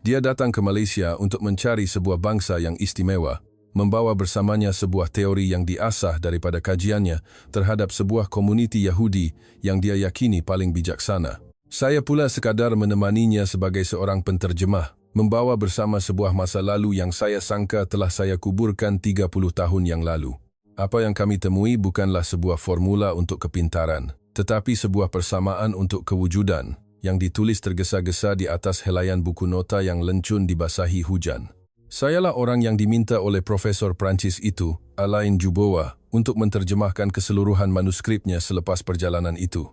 Dia datang ke Malaysia untuk mencari sebuah bangsa yang istimewa, membawa bersamanya sebuah teori yang diasah daripada kajiannya terhadap sebuah komuniti Yahudi yang dia yakini paling bijaksana. Saya pula sekadar menemaninya sebagai seorang penterjemah, membawa bersama sebuah masa lalu yang saya sangka telah saya kuburkan 30 tahun yang lalu. Apa yang kami temui bukanlah sebuah formula untuk kepintaran, tetapi sebuah persamaan untuk kewujudan yang ditulis tergesa-gesa di atas helaian buku nota yang lencun dibasahi hujan. Sayalah orang yang diminta oleh Profesor Perancis itu, Alain Juboa, untuk menterjemahkan keseluruhan manuskripnya selepas perjalanan itu.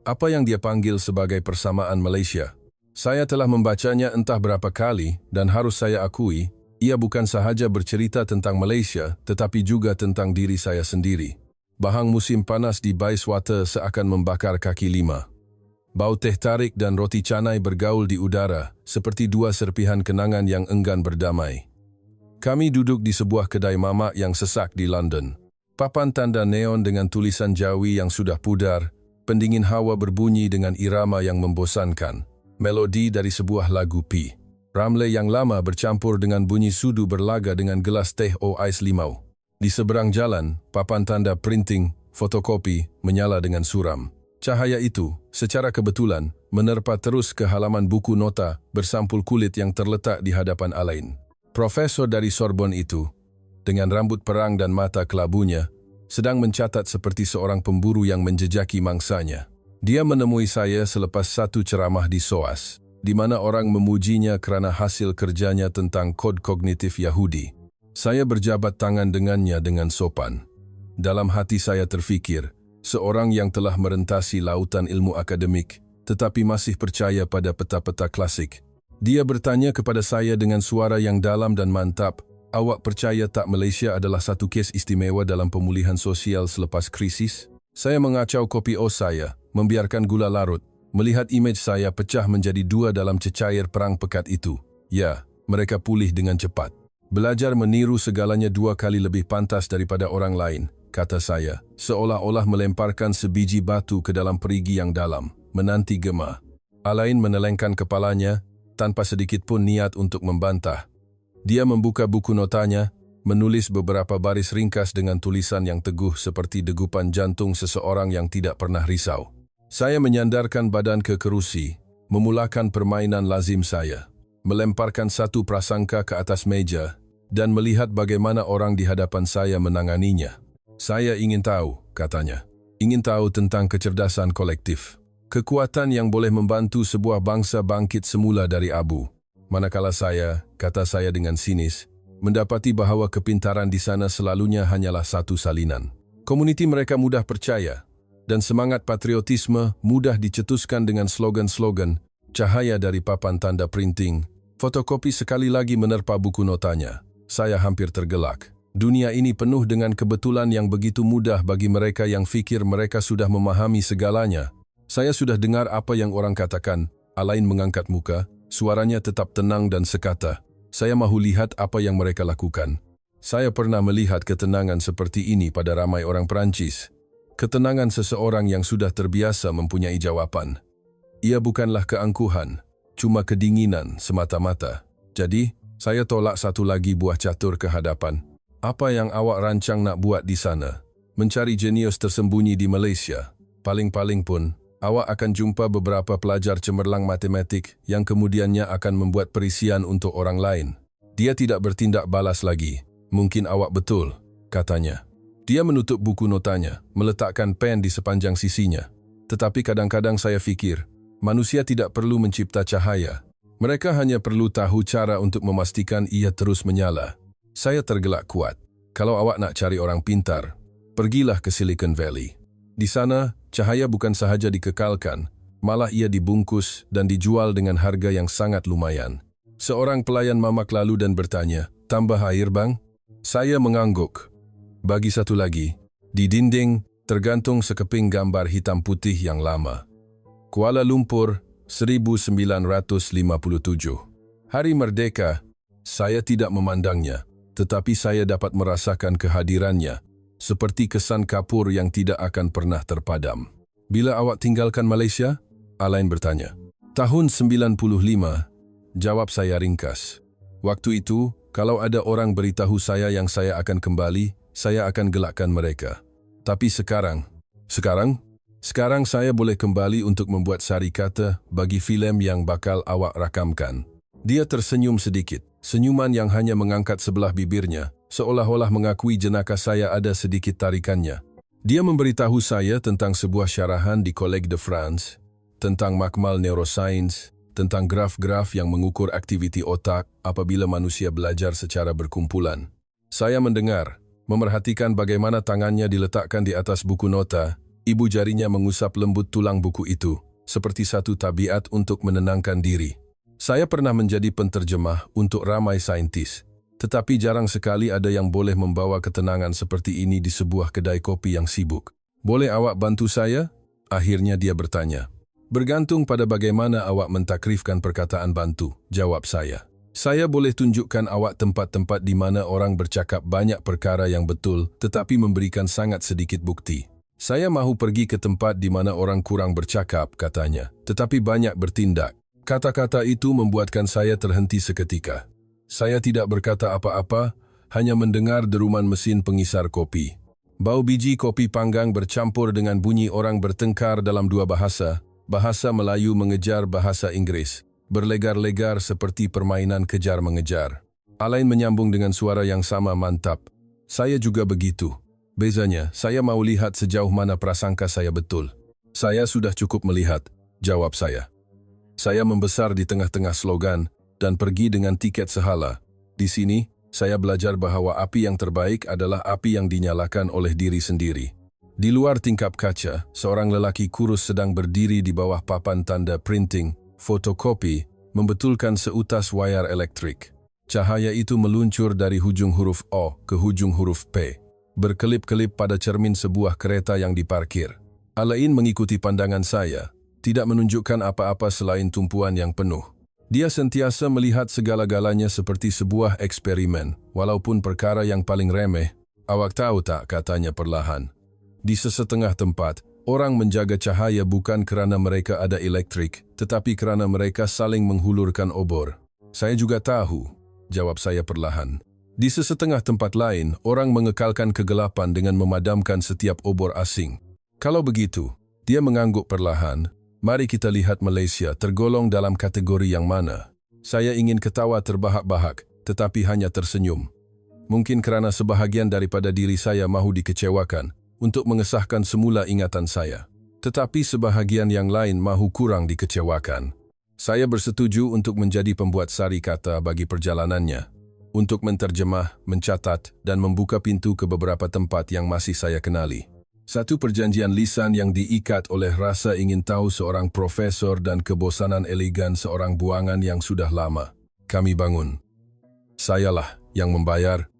Apa yang dia panggil sebagai persamaan Malaysia. Saya telah membacanya entah berapa kali dan harus saya akui, ia bukan sahaja bercerita tentang Malaysia tetapi juga tentang diri saya sendiri. Bahang musim panas di Bayswater seakan membakar kaki lima. Bau teh tarik dan roti canai bergaul di udara seperti dua serpihan kenangan yang enggan berdamai. Kami duduk di sebuah kedai mamak yang sesak di London. Papan tanda neon dengan tulisan Jawi yang sudah pudar, pendingin hawa berbunyi dengan irama yang membosankan, melodi dari sebuah lagu P. Ramle yang lama bercampur dengan bunyi sudu berlaga dengan gelas teh o ais limau. Di seberang jalan, papan tanda printing, fotokopi, menyala dengan suram. Cahaya itu, secara kebetulan, menerpa terus ke halaman buku nota bersampul kulit yang terletak di hadapan Alain. Profesor dari Sorbonne itu, dengan rambut perang dan mata kelabunya, sedang mencatat seperti seorang pemburu yang menjejaki mangsanya. Dia menemui saya selepas satu ceramah di SOAS, di mana orang memujinya kerana hasil kerjanya tentang kod kognitif Yahudi. Saya berjabat tangan dengannya dengan sopan. Dalam hati saya terfikir, seorang yang telah merentasi lautan ilmu akademik, tetapi masih percaya pada peta-peta klasik. Dia bertanya kepada saya dengan suara yang dalam dan mantap, "Awak percaya tak Malaysia adalah satu kes istimewa dalam pemulihan sosial selepas krisis?" Saya mengacau kopi os saya, membiarkan gula larut, melihat imej saya pecah menjadi dua dalam cecair perang pekat itu. Ya, mereka pulih dengan cepat. Belajar meniru segalanya 2 kali lebih pantas daripada orang lain, kata saya, seolah-olah melemparkan sebiji batu ke dalam perigi yang dalam, menanti gema. Alain menelengkan kepalanya, tanpa sedikit pun niat untuk membantah. Dia membuka buku notanya, menulis beberapa baris ringkas dengan tulisan yang teguh seperti degupan jantung seseorang yang tidak pernah risau. Saya menyandarkan badan ke kerusi, memulakan permainan lazim saya, melemparkan satu prasangka ke atas meja, dan melihat bagaimana orang di hadapan saya menanganinya. "Saya ingin tahu," katanya. "Ingin tahu tentang kecerdasan kolektif. Kekuatan yang boleh membantu sebuah bangsa bangkit semula dari abu. Manakala saya," kata saya dengan sinis, "mendapati bahawa kepintaran di sana selalunya hanyalah satu salinan. Komuniti mereka mudah percaya, dan semangat patriotisme mudah dicetuskan dengan slogan-slogan, cahaya dari papan tanda printing." Fotokopi sekali lagi menerpa buku notanya. Saya hampir tergelak. Dunia ini penuh dengan kebetulan yang begitu mudah bagi mereka yang fikir mereka sudah memahami segalanya. Saya sudah dengar apa yang orang katakan. Alain mengangkat muka, suaranya tetap tenang dan sekata, "Saya mahu lihat apa yang mereka lakukan." Saya pernah melihat ketenangan seperti ini pada ramai orang Perancis. Ketenangan seseorang yang sudah terbiasa mempunyai jawapan. Ia bukanlah keangkuhan, cuma kedinginan semata-mata. Jadi, saya tolak satu lagi buah catur ke hadapan. "Apa yang awak rancang nak buat di sana? Mencari jenius tersembunyi di Malaysia. Paling-paling pun, awak akan jumpa beberapa pelajar cemerlang matematik yang kemudiannya akan membuat perisian untuk orang lain." Dia tidak bertindak balas lagi. "Mungkin awak betul," katanya. Dia menutup buku notanya, meletakkan pen di sepanjang sisinya. Tetapi kadang-kadang saya fikir, manusia tidak perlu mencipta cahaya. Mereka hanya perlu tahu cara untuk memastikan ia terus menyala. Saya tergelak kuat. Kalau awak nak cari orang pintar, pergilah ke Silicon Valley. Di sana, cahaya bukan sahaja dikekalkan, malah ia dibungkus dan dijual dengan harga yang sangat lumayan. Seorang pelayan mamak lalu dan bertanya, "Tambah air, bang?" Saya mengangguk. "Bagi satu lagi." Di dinding, tergantung sekeping gambar hitam putih yang lama. Kuala Lumpur, 1957. Hari Merdeka. Saya tidak memandangnya, tetapi saya dapat merasakan kehadirannya, seperti kesan kapur yang tidak akan pernah terpadam. "Bila awak tinggalkan Malaysia?" Alain bertanya. "Tahun 95. Jawab saya ringkas. Waktu itu, kalau ada orang beritahu saya yang saya akan kembali, saya akan gelakkan mereka. Tapi sekarang saya boleh kembali untuk membuat sari kata bagi filem yang bakal awak rakamkan. Dia tersenyum sedikit, senyuman yang hanya mengangkat sebelah bibirnya, seolah-olah mengakui jenaka saya ada sedikit tarikannya. Dia memberitahu saya tentang sebuah syarahan di Collège de France, tentang makmal neuroscience, tentang graf-graf yang mengukur aktiviti otak apabila manusia belajar secara berkumpulan. Saya mendengar, memerhatikan bagaimana tangannya diletakkan di atas buku nota, ibu jarinya mengusap lembut tulang buku itu, seperti satu tabiat untuk menenangkan diri. Saya pernah menjadi penterjemah untuk ramai saintis, tetapi jarang sekali ada yang boleh membawa ketenangan seperti ini di sebuah kedai kopi yang sibuk. Boleh awak bantu saya? Akhirnya dia bertanya. Bergantung pada bagaimana awak mentakrifkan perkataan bantu, jawab saya. Saya boleh tunjukkan awak tempat-tempat di mana orang bercakap banyak perkara yang betul tetapi memberikan sangat sedikit bukti. Saya mahu pergi ke tempat di mana orang kurang bercakap, katanya, tetapi banyak bertindak. Kata-kata itu membuatkan saya terhenti seketika. Saya tidak berkata apa-apa, hanya mendengar deruman mesin pengisar kopi. Bau biji kopi panggang bercampur dengan bunyi orang bertengkar dalam dua bahasa, bahasa Melayu mengejar bahasa Inggris, berlegar-legar seperti permainan kejar-mengejar. Alain menyambung dengan suara yang sama mantap. Saya juga begitu. Bezanya, saya mau lihat sejauh mana prasangka saya betul. Saya sudah cukup melihat, jawab saya. Saya membesar di tengah-tengah slogan dan pergi dengan tiket sehala. Di sini, saya belajar bahwa api yang terbaik adalah api yang dinyalakan oleh diri sendiri. Di luar tingkap kaca, seorang lelaki kurus sedang berdiri di bawah papan tanda printing, fotokopi, membetulkan seutas wayar elektrik. Cahaya itu meluncur dari hujung huruf O ke hujung huruf P, berkelip-kelip pada cermin sebuah kereta yang diparkir. Alain mengikuti pandangan saya, tidak menunjukkan apa-apa selain tumpuan yang penuh. Dia sentiasa melihat segala-galanya seperti sebuah eksperimen, walaupun perkara yang paling remeh. Awak tahu tak, katanya perlahan. Di sesetengah tempat, orang menjaga cahaya bukan kerana mereka ada elektrik, tetapi kerana mereka saling menghulurkan obor. Saya juga tahu, jawab saya perlahan. Di sesetengah tempat lain, orang mengekalkan kegelapan dengan memadamkan setiap obor asing. Kalau begitu, dia mengangguk perlahan. Mari kita lihat Malaysia tergolong dalam kategori yang mana. Saya ingin ketawa terbahak-bahak, tetapi hanya tersenyum. Mungkin kerana sebahagian daripada diri saya mahu dikecewakan untuk mengesahkan semula ingatan saya. Tetapi sebahagian yang lain mahu kurang dikecewakan. Saya bersetuju untuk menjadi pembuat sari kata bagi perjalanannya, untuk menterjemah, mencatat, dan membuka pintu ke beberapa tempat yang masih saya kenali. Satu perjanjian lisan yang diikat oleh rasa ingin tahu seorang profesor dan kebosanan elegan seorang buangan yang sudah lama. Kami bangun. Sayalah yang membayar.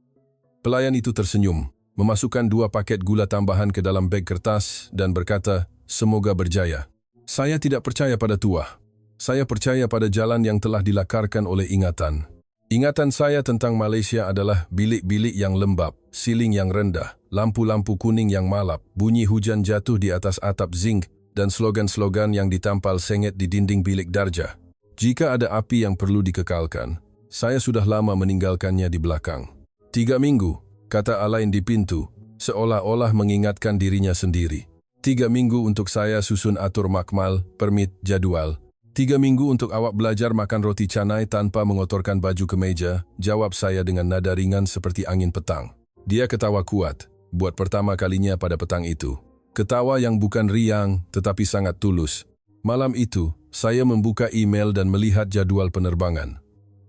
Pelayan itu tersenyum, memasukkan 2 paket gula tambahan ke dalam beg kertas dan berkata, semoga berjaya. Saya tidak percaya pada tuah. Saya percaya pada jalan yang telah dilakarkan oleh ingatan. Ingatan saya tentang Malaysia adalah bilik-bilik yang lembab, siling yang rendah, lampu-lampu kuning yang malap, bunyi hujan jatuh di atas atap zinc, dan slogan-slogan yang ditampal sengit di dinding bilik darjah. Jika ada api yang perlu dikekalkan, saya sudah lama meninggalkannya di belakang. 3 minggu, kata Alain di pintu, seolah-olah mengingatkan dirinya sendiri. 3 minggu untuk saya susun atur makmal, permit, jadwal. 3 minggu untuk awak belajar makan roti canai tanpa mengotorkan baju kemeja, jawab saya dengan nada ringan seperti angin petang. Dia ketawa kuat, buat pertama kalinya pada petang itu. Ketawa yang bukan riang, tetapi sangat tulus. Malam itu, saya membuka email dan melihat jadwal penerbangan.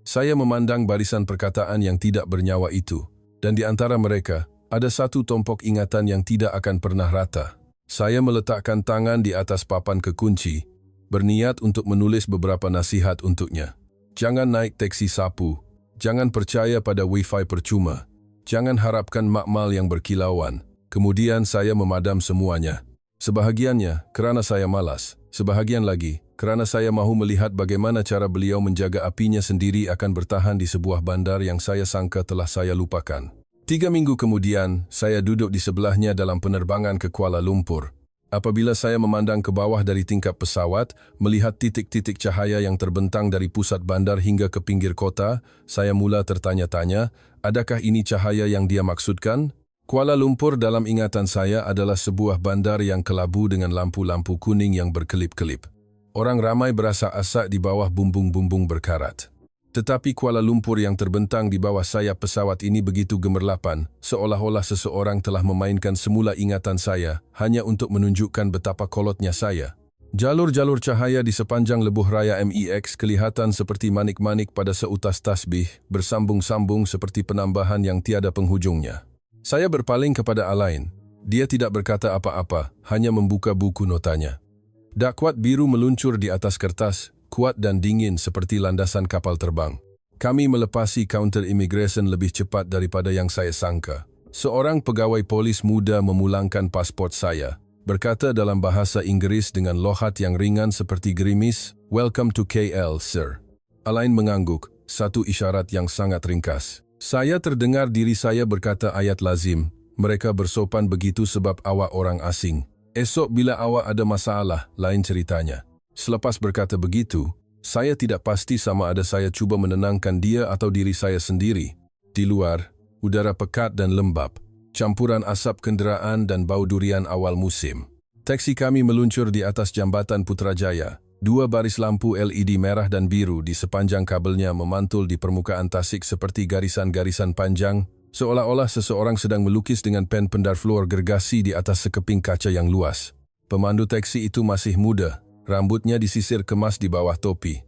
Saya memandang barisan perkataan yang tidak bernyawa itu, dan di antara mereka, ada satu tompok ingatan yang tidak akan pernah rata. Saya meletakkan tangan di atas papan kekunci, berniat untuk menulis beberapa nasihat untuknya. Jangan naik teksi sapu, jangan percaya pada wifi percuma, jangan harapkan makmal yang berkilauan. Kemudian saya memadam semuanya. Sebahagiannya kerana saya malas, sebahagian lagi kerana saya mahu melihat bagaimana cara beliau menjaga apinya sendiri akan bertahan di sebuah bandar yang saya sangka telah saya lupakan. 3 minggu kemudian, saya duduk di sebelahnya dalam penerbangan ke Kuala Lumpur. Apabila saya memandang ke bawah dari tingkap pesawat, melihat titik-titik cahaya yang terbentang dari pusat bandar hingga ke pinggir kota, saya mula tertanya-tanya, adakah ini cahaya yang dia maksudkan? Kuala Lumpur dalam ingatan saya adalah sebuah bandar yang kelabu dengan lampu-lampu kuning yang berkelip-kelip. Orang ramai berasa asak di bawah bumbung-bumbung berkarat. Tetapi Kuala Lumpur yang terbentang di bawah sayap pesawat ini begitu gemerlapan, seolah-olah seseorang telah memainkan semula ingatan saya hanya untuk menunjukkan betapa kolotnya saya. Jalur-jalur cahaya di sepanjang lebuh raya MEX kelihatan seperti manik-manik pada seutas tasbih, bersambung-sambung seperti penambahan yang tiada penghujungnya. Saya berpaling kepada Alain. Dia tidak berkata apa-apa, hanya membuka buku notanya. Dakwat biru meluncur di atas kertas, kuat dan dingin seperti landasan kapal terbang. Kami melepasi counter immigration lebih cepat daripada yang saya sangka. Seorang pegawai polis muda memulangkan pasport saya, berkata dalam bahasa Inggris dengan lohat yang ringan seperti gerimis, "Welcome to KL, sir." Alain mengangguk, satu isyarat yang sangat ringkas. Saya terdengar diri saya berkata ayat lazim, mereka bersopan begitu sebab awak orang asing. Esok bila awak ada masalah, lain ceritanya. Selepas berkata begitu, saya tidak pasti sama ada saya cuba menenangkan dia atau diri saya sendiri. Di luar, udara pekat dan lembab, campuran asap kenderaan dan bau durian awal musim. Taksi kami meluncur di atas jambatan Putrajaya. 2 baris lampu LED merah dan biru di sepanjang kabelnya memantul di permukaan tasik seperti garisan-garisan panjang, seolah-olah seseorang sedang melukis dengan pen pendar fluor gergasi di atas sekeping kaca yang luas. Pemandu taksi itu masih muda. Rambutnya disisir kemas di bawah topi.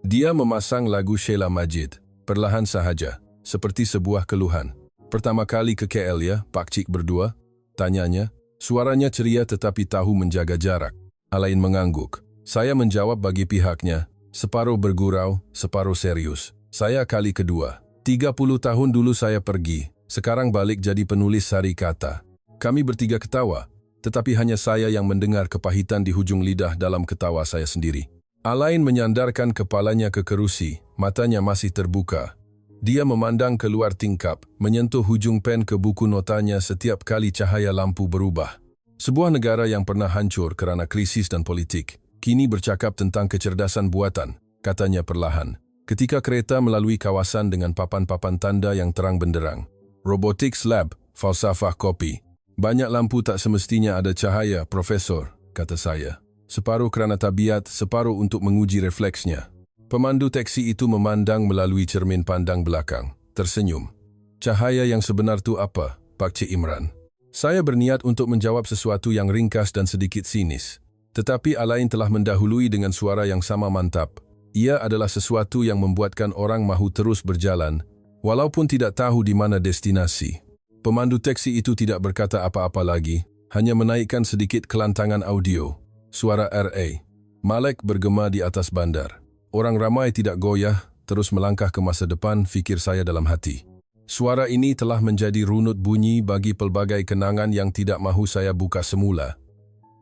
Dia memasang lagu Sheila Majid, perlahan sahaja, seperti sebuah keluhan. "Pertama kali ke KL ya, Pak Cik berdua?" tanyanya. Suaranya ceria tetapi tahu menjaga jarak. Alain mengangguk. Saya menjawab bagi pihaknya, separuh bergurau, separuh serius. Saya kali kedua. 30 tahun dulu saya pergi, sekarang balik jadi penulis sari kata. Kami bertiga ketawa. Tetapi hanya saya yang mendengar kepahitan di hujung lidah dalam ketawa saya sendiri. Alain menyandarkan kepalanya ke kerusi, matanya masih terbuka. Dia memandang keluar tingkap, menyentuh hujung pen ke buku notanya setiap kali cahaya lampu berubah. Sebuah negara yang pernah hancur kerana krisis dan politik, kini bercakap tentang kecerdasan buatan, katanya perlahan. Ketika kereta melalui kawasan dengan papan-papan tanda yang terang benderang. Robotics Lab, falsafah kopi. "Banyak lampu tak semestinya ada cahaya, Profesor," kata saya. "Separuh kerana tabiat, separuh untuk menguji refleksnya." Pemandu teksi itu memandang melalui cermin pandang belakang, tersenyum. "Cahaya yang sebenar tu apa, Pak Cik Imran?" Saya berniat untuk menjawab sesuatu yang ringkas dan sedikit sinis. Tetapi Alain telah mendahului dengan suara yang sama mantap. Ia adalah sesuatu yang membuatkan orang mahu terus berjalan, walaupun tidak tahu di mana destinasi. Pemandu teksi itu tidak berkata apa-apa lagi, hanya menaikkan sedikit kelantangan audio. Suara RA. Malek bergema di atas bandar. Orang ramai tidak goyah, terus melangkah ke masa depan, fikir saya dalam hati. Suara ini telah menjadi runut bunyi bagi pelbagai kenangan yang tidak mahu saya buka semula.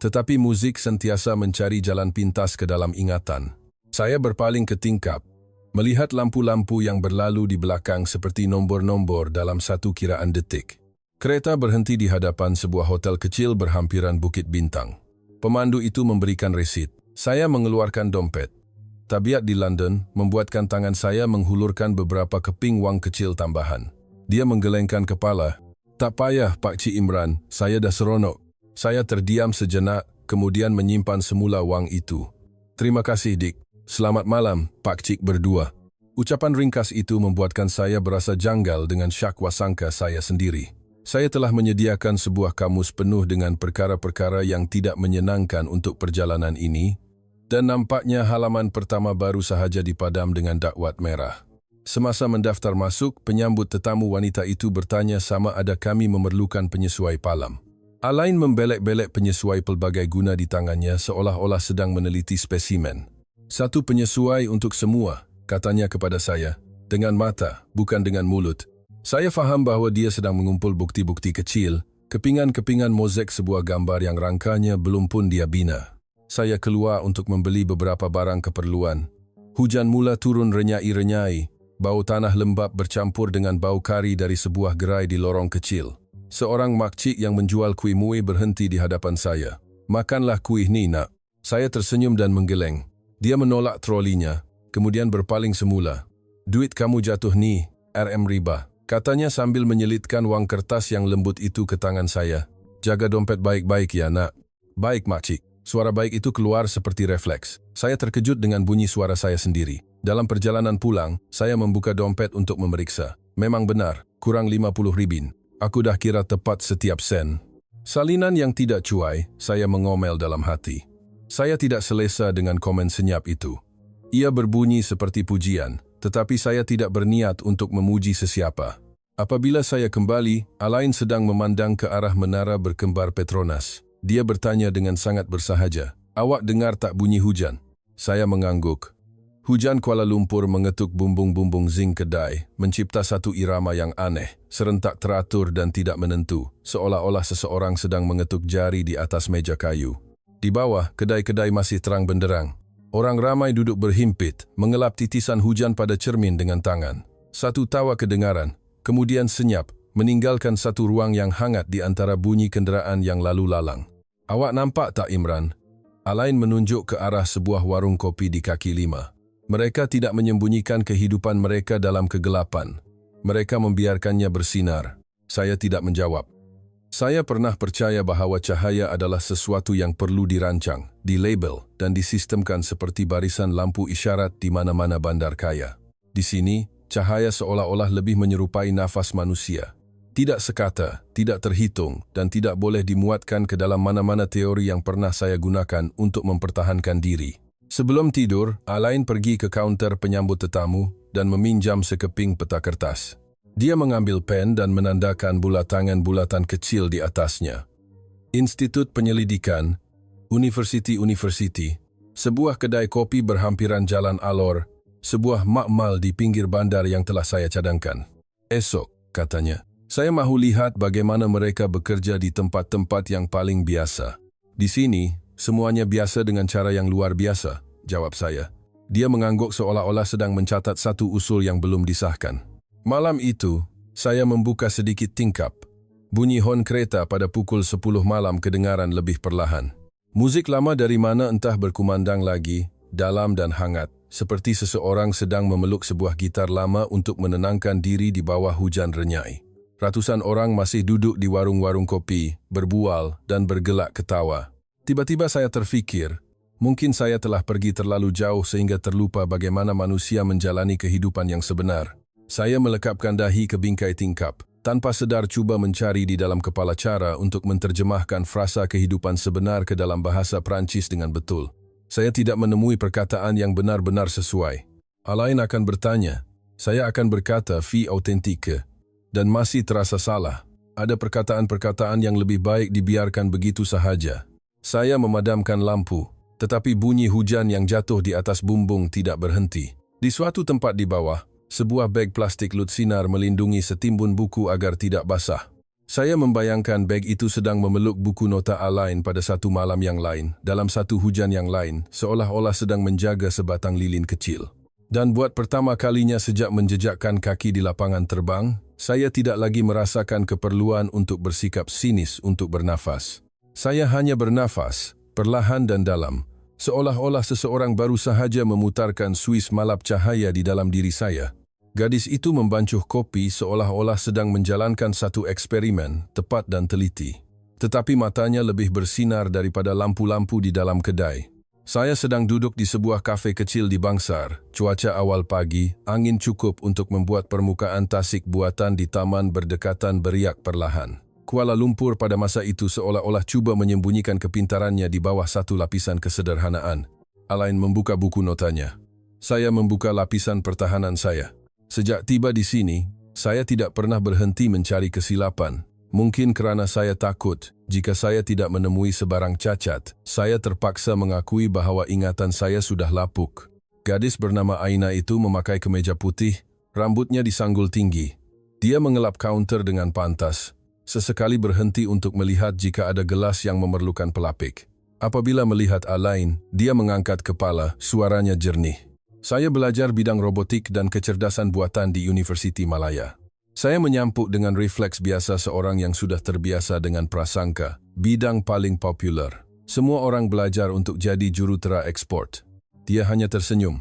Tetapi musik sentiasa mencari jalan pintas ke dalam ingatan. Saya berpaling ke tingkap, melihat lampu-lampu yang berlalu di belakang seperti nombor-nombor dalam satu kiraan detik. Kereta berhenti di hadapan sebuah hotel kecil berhampiran Bukit Bintang. Pemandu itu memberikan resit. Saya mengeluarkan dompet. Tabiat di London membuatkan tangan saya menghulurkan beberapa keping wang kecil tambahan. Dia menggelengkan kepala. "Tak payah, Pak Cik Imran, saya dah seronok." Saya terdiam sejenak, kemudian menyimpan semula wang itu. "Terima kasih, Dik. Selamat malam, Pak Cik berdua." Ucapan ringkas itu membuatkan saya berasa janggal dengan syak wasangka saya sendiri. Saya telah menyediakan sebuah kamus penuh dengan perkara-perkara yang tidak menyenangkan untuk perjalanan ini, dan nampaknya halaman pertama baru sahaja dipadam dengan dakwat merah. Semasa mendaftar masuk, penyambut tetamu wanita itu bertanya sama ada kami memerlukan penyesuai palam. Alain membelek-belek penyesuai pelbagai guna di tangannya seolah-olah sedang meneliti spesimen. "Satu penyesuai untuk semua," katanya kepada saya, dengan mata, bukan dengan mulut. Saya faham bahawa dia sedang mengumpul bukti-bukti kecil, kepingan-kepingan mozaik sebuah gambar yang rangkanya belum pun dia bina. Saya keluar untuk membeli beberapa barang keperluan. Hujan mula turun renyai-renyai, bau tanah lembab bercampur dengan bau kari dari sebuah gerai di lorong kecil. Seorang makcik yang menjual kuih muih berhenti di hadapan saya. Makanlah kuih ni, nak. Saya tersenyum dan menggeleng. Dia menolak trolinya, kemudian berpaling semula. Duit kamu jatuh ni, RM riba, katanya sambil menyelitkan wang kertas yang lembut itu ke tangan saya. Jaga dompet baik-baik ya, nak. Baik, makcik. Suara baik itu keluar seperti refleks. Saya terkejut dengan bunyi suara saya sendiri. Dalam perjalanan pulang, saya membuka dompet untuk memeriksa. Memang benar, kurang 50 ribin. Aku dah kira tepat setiap sen. Salinan yang tidak cuai, saya mengomel dalam hati. Saya tidak selesa dengan komen senyap itu. Ia berbunyi seperti pujian, tetapi saya tidak berniat untuk memuji sesiapa. Apabila saya kembali, Alain sedang memandang ke arah menara berkembar Petronas. Dia bertanya dengan sangat bersahaja, "Awak dengar tak bunyi hujan?" Saya mengangguk. Hujan Kuala Lumpur mengetuk bumbung-bumbung zinc kedai, mencipta satu irama yang aneh, serentak teratur dan tidak menentu, seolah-olah seseorang sedang mengetuk jari di atas meja kayu. Di bawah, kedai-kedai masih terang benderang. Orang ramai duduk berhimpit, mengelap titisan hujan pada cermin dengan tangan. Satu tawa kedengaran, kemudian senyap, meninggalkan satu ruang yang hangat di antara bunyi kenderaan yang lalu lalang. "Awak nampak tak, Imran?" Alain menunjuk ke arah sebuah warung kopi di kaki lima. Mereka tidak menyembunyikan kehidupan mereka dalam kegelapan. Mereka membiarkannya bersinar. Saya tidak menjawab. Saya pernah percaya bahawa cahaya adalah sesuatu yang perlu dirancang, dilabel, dan disistemkan seperti barisan lampu isyarat di mana-mana bandar kaya. Di sini, cahaya seolah-olah lebih menyerupai nafas manusia. Tidak sekata, tidak terhitung, dan tidak boleh dimuatkan ke dalam mana-mana teori yang pernah saya gunakan untuk mempertahankan diri. Sebelum tidur, Alain pergi ke kaunter penyambut tetamu dan meminjam sekeping peta kertas. Dia mengambil pen dan menandakan bulatan kecil di atasnya. Institut Penyelidikan, University, sebuah kedai kopi berhampiran Jalan Alor, sebuah makmal di pinggir bandar yang telah saya cadangkan. "Esok," katanya, "saya mahu lihat bagaimana mereka bekerja di tempat-tempat yang paling biasa." "Di sini, semuanya biasa dengan cara yang luar biasa," jawab saya. Dia mengangguk seolah-olah sedang mencatat satu usul yang belum disahkan. Malam itu, saya membuka sedikit tingkap. Bunyi hon kereta pada pukul 10 malam kedengaran lebih perlahan. Muzik lama dari mana entah berkumandang lagi, dalam dan hangat, seperti seseorang sedang memeluk sebuah gitar lama untuk menenangkan diri di bawah hujan renyai. Ratusan orang masih duduk di warung-warung kopi, berbual dan bergelak ketawa. Tiba-tiba saya terfikir, mungkin saya telah pergi terlalu jauh sehingga terlupa bagaimana manusia menjalani kehidupan yang sebenar. Saya melekapkan dahi ke bingkai tingkap, tanpa sedar cuba mencari di dalam kepala cara untuk menerjemahkan frasa kehidupan sebenar ke dalam bahasa Prancis dengan betul. Saya tidak menemui perkataan yang benar-benar sesuai. Alain akan bertanya, saya akan berkata "vie authentique", dan masih terasa salah. Ada perkataan-perkataan yang lebih baik dibiarkan begitu sahaja. Saya memadamkan lampu, tetapi bunyi hujan yang jatuh di atas bumbung tidak berhenti. Di suatu tempat di bawah, sebuah beg plastik lut sinar melindungi setimbun buku agar tidak basah. Saya membayangkan beg itu sedang memeluk buku nota Alain pada satu malam yang lain, dalam satu hujan yang lain, seolah-olah sedang menjaga sebatang lilin kecil. Dan buat pertama kalinya sejak menjejakkan kaki di lapangan terbang, saya tidak lagi merasakan keperluan untuk bersikap sinis untuk bernafas. Saya hanya bernafas, perlahan dan dalam, seolah-olah seseorang baru sahaja memutarkan suis malap cahaya di dalam diri saya. Gadis itu membancuh kopi seolah-olah sedang menjalankan satu eksperimen, tepat dan teliti. Tetapi matanya lebih bersinar daripada lampu-lampu di dalam kedai. Saya sedang duduk di sebuah kafe kecil di Bangsar, cuaca awal pagi, angin cukup untuk membuat permukaan tasik buatan di taman berdekatan beriak perlahan. Kuala Lumpur pada masa itu seolah-olah cuba menyembunyikan kepintarannya di bawah satu lapisan kesederhanaan. Alain membuka buku notanya. Saya membuka lapisan pertahanan saya. Sejak tiba di sini, saya tidak pernah berhenti mencari kesilapan. Mungkin kerana saya takut, jika saya tidak menemui sebarang cacat, saya terpaksa mengakui bahawa ingatan saya sudah lapuk. Gadis bernama Aina itu memakai kemeja putih, rambutnya disanggul tinggi. Dia mengelap kaunter dengan pantas. Sesekali berhenti untuk melihat jika ada gelas yang memerlukan pelapik. Apabila melihat Alain, dia mengangkat kepala, suaranya jernih. Saya belajar bidang robotik dan kecerdasan buatan di Universiti Malaya. Saya menyampuk dengan refleks biasa seorang yang sudah terbiasa dengan prasangka, bidang paling popular. Semua orang belajar untuk jadi jurutera ekspor. Dia hanya tersenyum.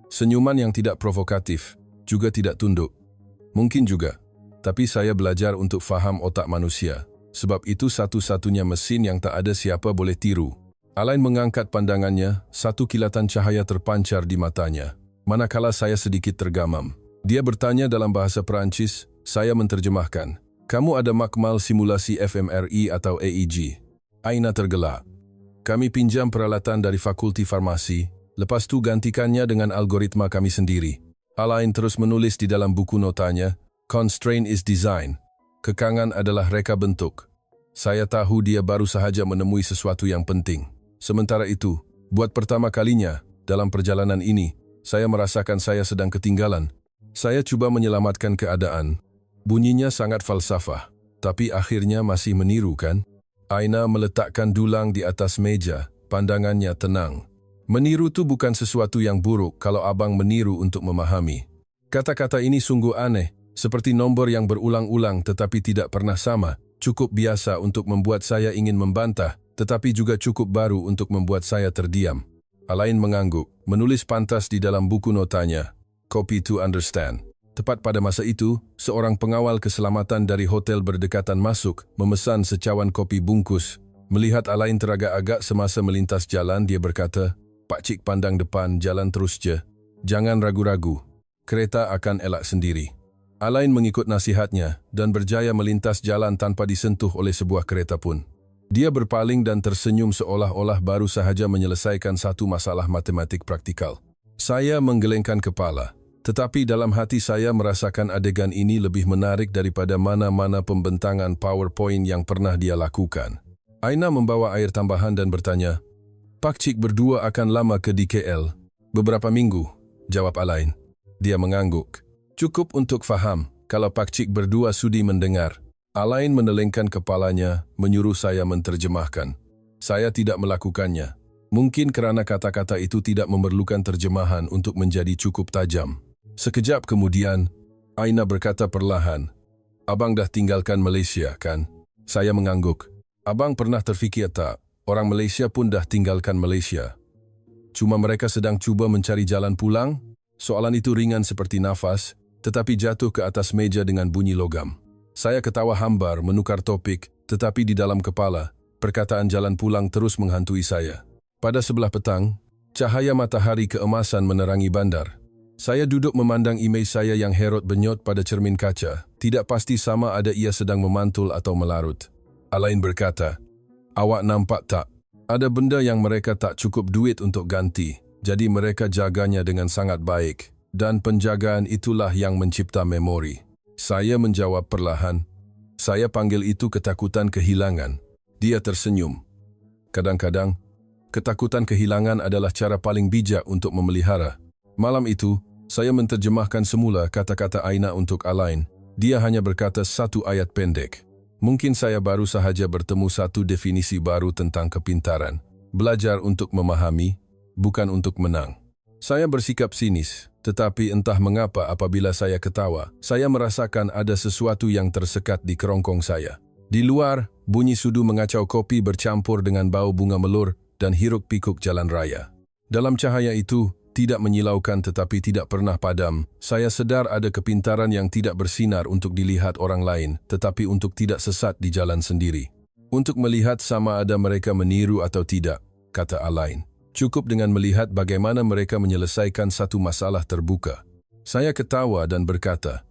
Senyuman yang tidak provokatif, juga tidak tunduk. Mungkin juga, tapi saya belajar untuk faham otak manusia. Sebab itu satu-satunya mesin yang tak ada siapa boleh tiru. Alain mengangkat pandangannya, satu kilatan cahaya terpancar di matanya. Manakala saya sedikit tergamam. Dia bertanya dalam bahasa Perancis, saya menerjemahkan. Kamu ada makmal simulasi fMRI atau EEG? Aina tergelak. Kami pinjam peralatan dari Fakulti Farmasi, lepas tu gantikannya dengan algoritma kami sendiri. Alain terus menulis di dalam buku notanya, Constraint is design. Kekangan adalah reka bentuk. Saya tahu dia baru sahaja menemui sesuatu yang penting. Sementara itu, buat pertama kalinya, dalam perjalanan ini, saya merasakan saya sedang ketinggalan. Saya coba menyelamatkan keadaan. Bunyinya sangat falsafah, tapi akhirnya masih meniru kan? Aina meletakkan dulang di atas meja, pandangannya tenang. Meniru itu bukan sesuatu yang buruk kalau abang meniru untuk memahami. Kata-kata ini sungguh aneh, seperti nombor yang berulang-ulang tetapi tidak pernah sama. Cukup biasa untuk membuat saya ingin membantah, tetapi juga cukup baru untuk membuat saya terdiam. Alain mengangguk, menulis pantas di dalam buku notanya, Copy to understand. Tepat pada masa itu, seorang pengawal keselamatan dari hotel berdekatan masuk, memesan secawan kopi bungkus. Melihat Alain teragak-agak semasa melintas jalan, dia berkata, Pak Cik pandang depan, jalan terus je. Jangan ragu-ragu, kereta akan elak sendiri. Alain mengikut nasihatnya dan berjaya melintas jalan tanpa disentuh oleh sebuah kereta pun. Dia berpaling dan tersenyum seolah-olah baru sahaja menyelesaikan satu masalah matematik praktikal. Saya menggelengkan kepala, tetapi dalam hati saya merasakan adegan ini lebih menarik daripada mana-mana pembentangan PowerPoint yang pernah dia lakukan. Aina membawa air tambahan dan bertanya, Pak Cik berdua akan lama ke DKL? Beberapa minggu, jawab Alain. Dia mengangguk. Cukup untuk faham, kalau Pak Cik berdua sudi mendengar. Alain menelengkan kepalanya, menyuruh saya menerjemahkan. Saya tidak melakukannya. Mungkin kerana kata-kata itu tidak memerlukan terjemahan untuk menjadi cukup tajam. Sekejap kemudian, Aina berkata perlahan, Abang dah tinggalkan Malaysia, kan? Saya mengangguk. Abang pernah terfikir tak, orang Malaysia pun dah tinggalkan Malaysia. Cuma mereka sedang cuba mencari jalan pulang? Soalan itu ringan seperti nafas, tetapi jatuh ke atas meja dengan bunyi logam. Saya ketawa hambar menukar topik, tetapi di dalam kepala, perkataan jalan pulang terus menghantui saya. Pada sebelah petang, cahaya matahari keemasan menerangi bandar. Saya duduk memandang imej saya yang herot benyot pada cermin kaca. Tidak pasti sama ada ia sedang memantul atau melarut. Alain berkata, Awak nampak tak? Ada benda yang mereka tak cukup duit untuk ganti, jadi mereka jaganya dengan sangat baik. Dan penjagaan itulah yang mencipta memori. Saya menjawab perlahan. Saya panggil itu ketakutan kehilangan. Dia tersenyum. Kadang-kadang, ketakutan kehilangan adalah cara paling bijak untuk memelihara. Malam itu, saya menerjemahkan semula kata-kata Aina untuk Alain. Dia hanya berkata satu ayat pendek. Mungkin saya baru sahaja bertemu satu definisi baru tentang kepintaran. Belajar untuk memahami, bukan untuk menang. Saya bersikap sinis, tetapi entah mengapa apabila saya ketawa, saya merasakan ada sesuatu yang tersekat di kerongkong saya. Di luar, bunyi sudu mengacau kopi bercampur dengan bau bunga melur dan hiruk-pikuk jalan raya. Dalam cahaya itu, tidak menyilaukan tetapi tidak pernah padam, saya sedar ada kepintaran yang tidak bersinar untuk dilihat orang lain, tetapi untuk tidak sesat di jalan sendiri. Untuk melihat sama ada mereka meniru atau tidak, kata Alain. Cukup dengan melihat bagaimana mereka menyelesaikan satu masalah terbuka. Saya ketawa dan berkata,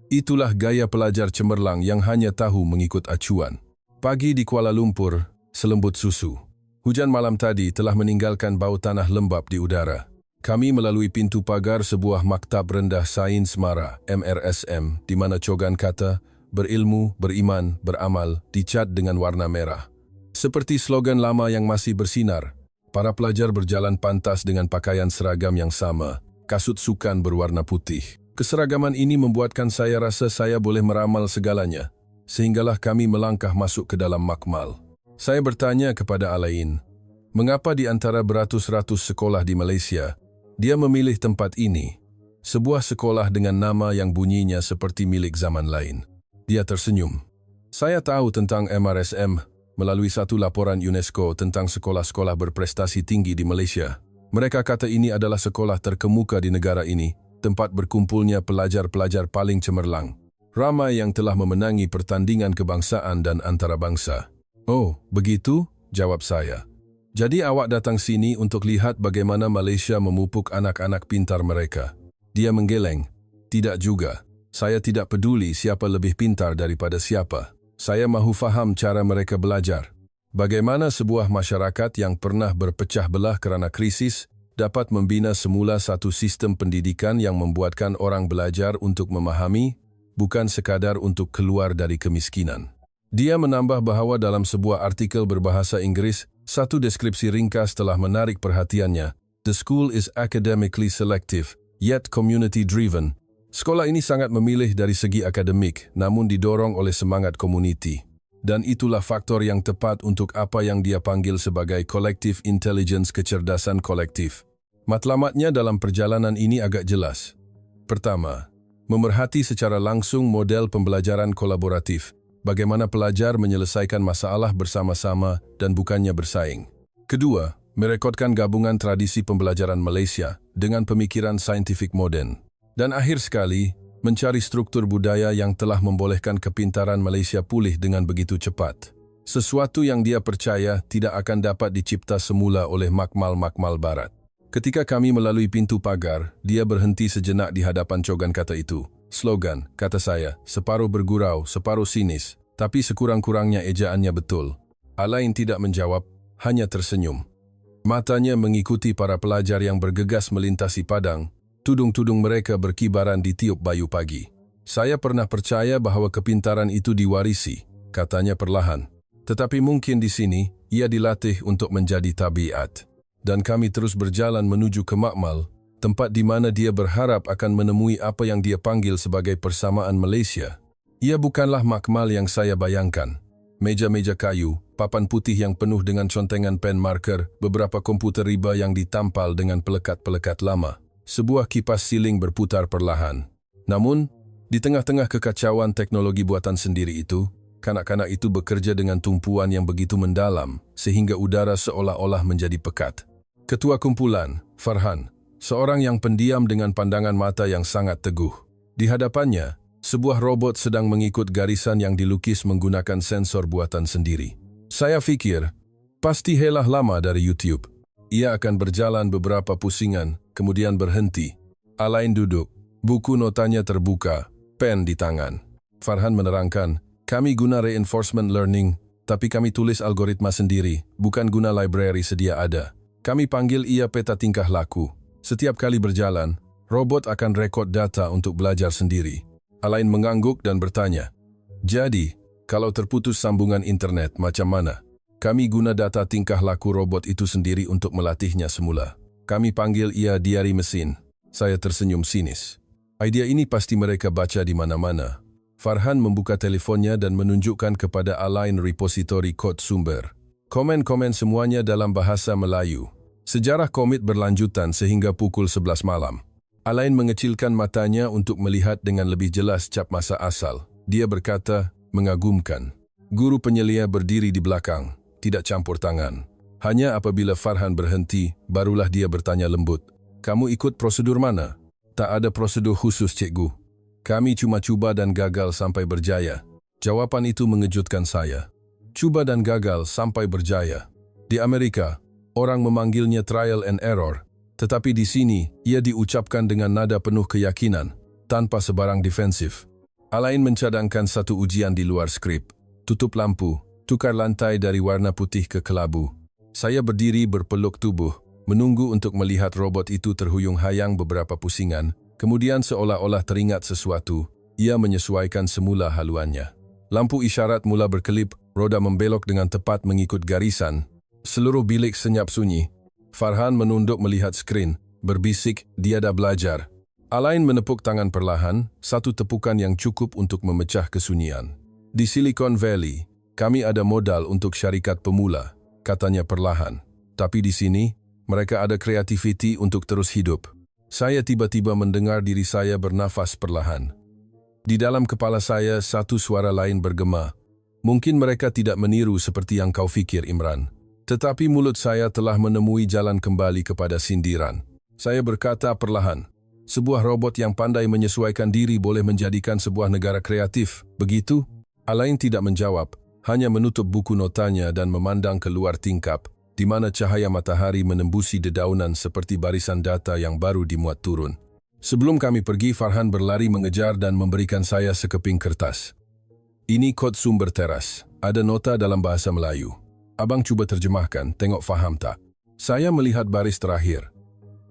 itulah gaya pelajar cemerlang yang hanya tahu mengikut acuan. Pagi di Kuala Lumpur, selembut susu. Hujan malam tadi telah meninggalkan bau tanah lembab di udara. Kami melalui pintu pagar sebuah maktab rendah sains mara, MRSM, di mana cogan kata, berilmu, beriman, beramal, dicat dengan warna merah. Seperti slogan lama yang masih bersinar, para pelajar berjalan pantas dengan pakaian seragam yang sama, kasut sukan berwarna putih. Keseragaman ini membuatkan saya rasa saya boleh meramal segalanya, sehinggalah kami melangkah masuk ke dalam makmal. Saya bertanya kepada Alain, mengapa di antara beratus-ratus sekolah di Malaysia, dia memilih tempat ini, sebuah sekolah dengan nama yang bunyinya seperti milik zaman lain. Dia tersenyum. Saya tahu tentang MRSM, melalui satu laporan UNESCO tentang sekolah-sekolah berprestasi tinggi di Malaysia. Mereka kata ini adalah sekolah terkemuka di negara ini, tempat berkumpulnya pelajar-pelajar paling cemerlang. Ramai yang telah memenangi pertandingan kebangsaan dan antarabangsa. Oh, begitu? Jawab saya. Jadi awak datang sini untuk lihat bagaimana Malaysia memupuk anak-anak pintar mereka. Dia menggeleng. Tidak juga. Saya tidak peduli siapa lebih pintar daripada siapa. Saya mahu faham cara mereka belajar. Bagaimana sebuah masyarakat yang pernah berpecah belah kerana krisis dapat membina semula satu sistem pendidikan yang membuatkan orang belajar untuk memahami, bukan sekadar untuk keluar dari kemiskinan. Dia menambah bahawa dalam sebuah artikel berbahasa Inggeris, satu deskripsi ringkas telah menarik perhatiannya. The school is academically selective, yet community-driven. Sekolah ini sangat memilih dari segi akademik, namun didorong oleh semangat komuniti. Dan itulah faktor yang tepat untuk apa yang dia panggil sebagai collective intelligence, kecerdasan kolektif. Matlamatnya dalam perjalanan ini agak jelas. Pertama, memerhati secara langsung model pembelajaran kolaboratif. Bagaimana pelajar menyelesaikan masalah bersama-sama dan bukannya bersaing. Kedua, merekodkan gabungan tradisi pembelajaran Malaysia dengan pemikiran saintifik moden. Dan akhir sekali, mencari struktur budaya yang telah membolehkan kepintaran Malaysia pulih dengan begitu cepat. Sesuatu yang dia percaya tidak akan dapat dicipta semula oleh makmal-makmal barat. Ketika kami melalui pintu pagar, dia berhenti sejenak di hadapan cogan kata itu. Slogan, kata saya, separuh bergurau, separuh sinis, tapi sekurang-kurangnya ejaannya betul. Alain tidak menjawab, hanya tersenyum. Matanya mengikuti para pelajar yang bergegas melintasi padang, tudung-tudung mereka berkibaran di tiup bayu pagi. Saya pernah percaya bahawa kepintaran itu diwarisi, katanya perlahan. Tetapi mungkin di sini, ia dilatih untuk menjadi tabiat. Dan kami terus berjalan menuju ke makmal, tempat di mana dia berharap akan menemui apa yang dia panggil sebagai persamaan Malaysia. Ia bukanlah makmal yang saya bayangkan. Meja-meja kayu, papan putih yang penuh dengan contengan pen marker, beberapa komputer riba yang ditampal dengan pelekat-pelekat lama. Sebuah kipas siling berputar perlahan. Namun, di tengah-tengah kekacauan teknologi buatan sendiri itu, kanak-kanak itu bekerja dengan tumpuan yang begitu mendalam, sehingga udara seolah-olah menjadi pekat. Ketua kumpulan, Farhan, seorang yang pendiam dengan pandangan mata yang sangat teguh. Di hadapannya, sebuah robot sedang mengikut garisan yang dilukis menggunakan sensor buatan sendiri. Saya fikir, pasti helah lama dari YouTube. Ia akan berjalan beberapa pusingan, kemudian berhenti. Alain duduk, buku notanya terbuka, pen di tangan. Farhan menerangkan, kami guna reinforcement learning, tapi kami tulis algoritma sendiri, bukan guna library sedia ada. Kami panggil ia peta tingkah laku. Setiap kali berjalan, robot akan rekod data untuk belajar sendiri. Alain mengangguk dan bertanya, jadi, kalau terputus sambungan internet macam mana? Kami guna data tingkah laku robot itu sendiri untuk melatihnya semula. Kami panggil ia diari mesin. Saya tersenyum sinis. Idea ini pasti mereka baca di mana-mana. Farhan membuka telefonnya dan menunjukkan kepada Alain repositori kod sumber. Komen-komen semuanya dalam bahasa Melayu. Sejarah komit berlanjutan sehingga pukul 11 malam. Alain mengecilkan matanya untuk melihat dengan lebih jelas cap masa asal. Dia berkata, mengagumkan. Guru penyelia berdiri di belakang, tidak campur tangan. Hanya apabila Farhan berhenti, barulah dia bertanya lembut. Kamu ikut prosedur mana? Tak ada prosedur khusus, cikgu. Kami cuma cuba dan gagal sampai berjaya. Jawapan itu mengejutkan saya. Cuba dan gagal sampai berjaya. Di Amerika, orang memanggilnya trial and error. Tetapi di sini, ia diucapkan dengan nada penuh keyakinan, tanpa sebarang defensif. Alain mencadangkan satu ujian di luar skrip. Tutup lampu, tukar lantai dari warna putih ke kelabu. Saya berdiri berpeluk tubuh, menunggu untuk melihat robot itu terhuyung hayang beberapa pusingan, kemudian seolah-olah teringat sesuatu, ia menyesuaikan semula haluannya. Lampu isyarat mula berkelip, roda membelok dengan tepat mengikut garisan. Seluruh bilik senyap sunyi. Farhan menunduk melihat skrin, berbisik, dia dah belajar. Alain menepuk tangan perlahan, satu tepukan yang cukup untuk memecah kesunyian. Di Silicon Valley, kami ada modal untuk syarikat pemula, katanya perlahan. Tapi di sini, mereka ada kreativiti untuk terus hidup. Saya tiba-tiba mendengar diri saya bernafas perlahan. Di dalam kepala saya, satu suara lain bergema. Mungkin mereka tidak meniru seperti yang kau fikir, Imran. Tetapi mulut saya telah menemui jalan kembali kepada sindiran. Saya berkata perlahan, sebuah robot yang pandai menyesuaikan diri boleh menjadikan sebuah negara kreatif, begitu? Alain tidak menjawab, hanya menutup buku notanya dan memandang keluar tingkap, di mana cahaya matahari menembusi dedaunan seperti barisan data yang baru dimuat turun. Sebelum kami pergi, Farhan berlari mengejar dan memberikan saya sekeping kertas. Ini kod sumber teras, ada nota dalam bahasa Melayu. Abang cuba terjemahkan, tengok faham tak? Saya melihat baris terakhir.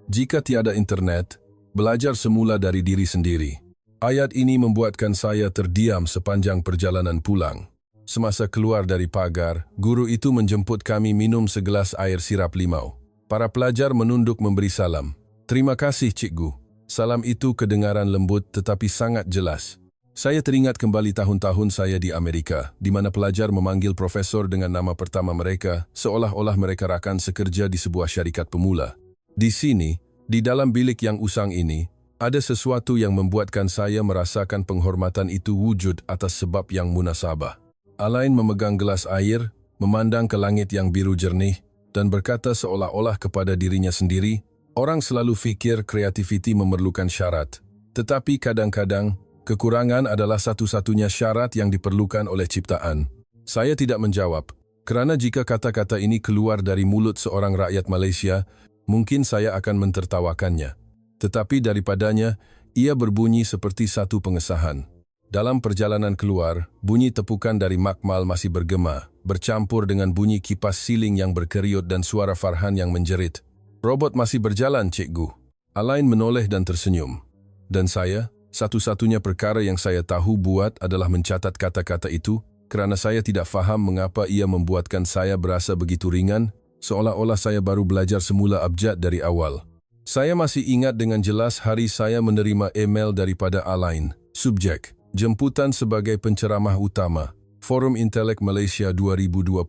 Jika tiada internet, belajar semula dari diri sendiri. Ayat ini membuatkan saya terdiam sepanjang perjalanan pulang. Semasa keluar dari pagar, guru itu menjemput kami minum segelas air sirap limau. Para pelajar menunduk memberi salam. Terima kasih, Cikgu. Salam itu kedengaran lembut tetapi sangat jelas. Saya teringat kembali tahun-tahun saya di Amerika, di mana pelajar memanggil profesor dengan nama pertama mereka, seolah-olah mereka rakan sekerja di sebuah syarikat pemula. Di sini, di dalam bilik yang usang ini, ada sesuatu yang membuatkan saya merasakan penghormatan itu wujud atas sebab yang munasabah. Alain memegang gelas air, memandang ke langit yang biru jernih, dan berkata seolah-olah kepada dirinya sendiri, orang selalu fikir kreativiti memerlukan syarat, tetapi kadang-kadang, kekurangan adalah satu-satunya syarat yang diperlukan oleh ciptaan. Saya tidak menjawab, kerana jika kata-kata ini keluar dari mulut seorang rakyat Malaysia, mungkin saya akan mentertawakannya. Tetapi daripadanya, ia berbunyi seperti satu pengesahan. Dalam perjalanan keluar, bunyi tepukan dari makmal masih bergema, bercampur dengan bunyi kipas siling yang berkeriut dan suara Farhan yang menjerit. Robot masih berjalan, Cikgu. Alain menoleh dan tersenyum. Dan saya? Satu-satunya perkara yang saya tahu buat adalah mencatat kata-kata itu, kerana saya tidak faham mengapa ia membuatkan saya berasa begitu ringan, seolah-olah saya baru belajar semula abjad dari awal. Saya masih ingat dengan jelas hari saya menerima email daripada Alain. Subjek, jemputan sebagai penceramah utama, Forum Intelek Malaysia 2025.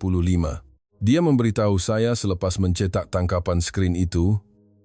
Dia memberitahu saya selepas mencetak tangkapan skrin itu,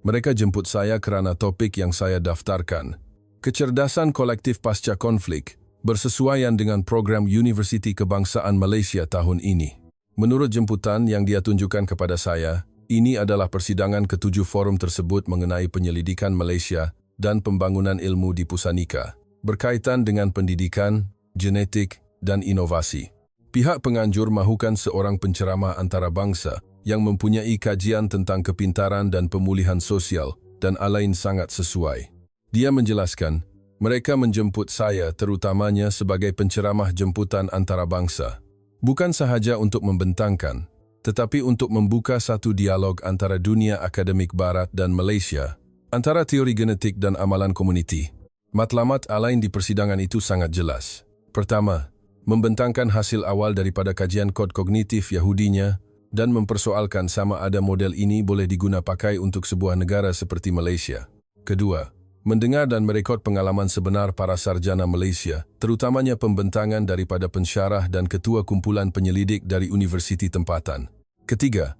mereka jemput saya kerana topik yang saya daftarkan. Kecerdasan kolektif pasca konflik, bersesuaian dengan program Universiti Kebangsaan Malaysia tahun ini. Menurut jemputan yang dia tunjukkan kepada saya, ini adalah persidangan ke-7 forum tersebut mengenai penyelidikan Malaysia dan pembangunan ilmu di Pusanika, berkaitan dengan pendidikan, genetik, dan inovasi. Pihak penganjur mahukan seorang penceramah antarabangsa yang mempunyai kajian tentang kepintaran dan pemulihan sosial, dan Alain sangat sesuai. Dia menjelaskan, mereka menjemput saya terutamanya sebagai penceramah jemputan antarabangsa. Bukan sahaja untuk membentangkan, tetapi untuk membuka satu dialog antara dunia akademik Barat dan Malaysia, antara teori genetik dan amalan komuniti. Matlamat Alain di persidangan itu sangat jelas. Pertama, membentangkan hasil awal daripada kajian kod kognitif Yahudinya dan mempersoalkan sama ada model ini boleh diguna pakai untuk sebuah negara seperti Malaysia. Kedua, mendengar dan merekod pengalaman sebenar para sarjana Malaysia, terutamanya pembentangan daripada pensyarah dan ketua kumpulan penyelidik dari universiti tempatan. Ketiga,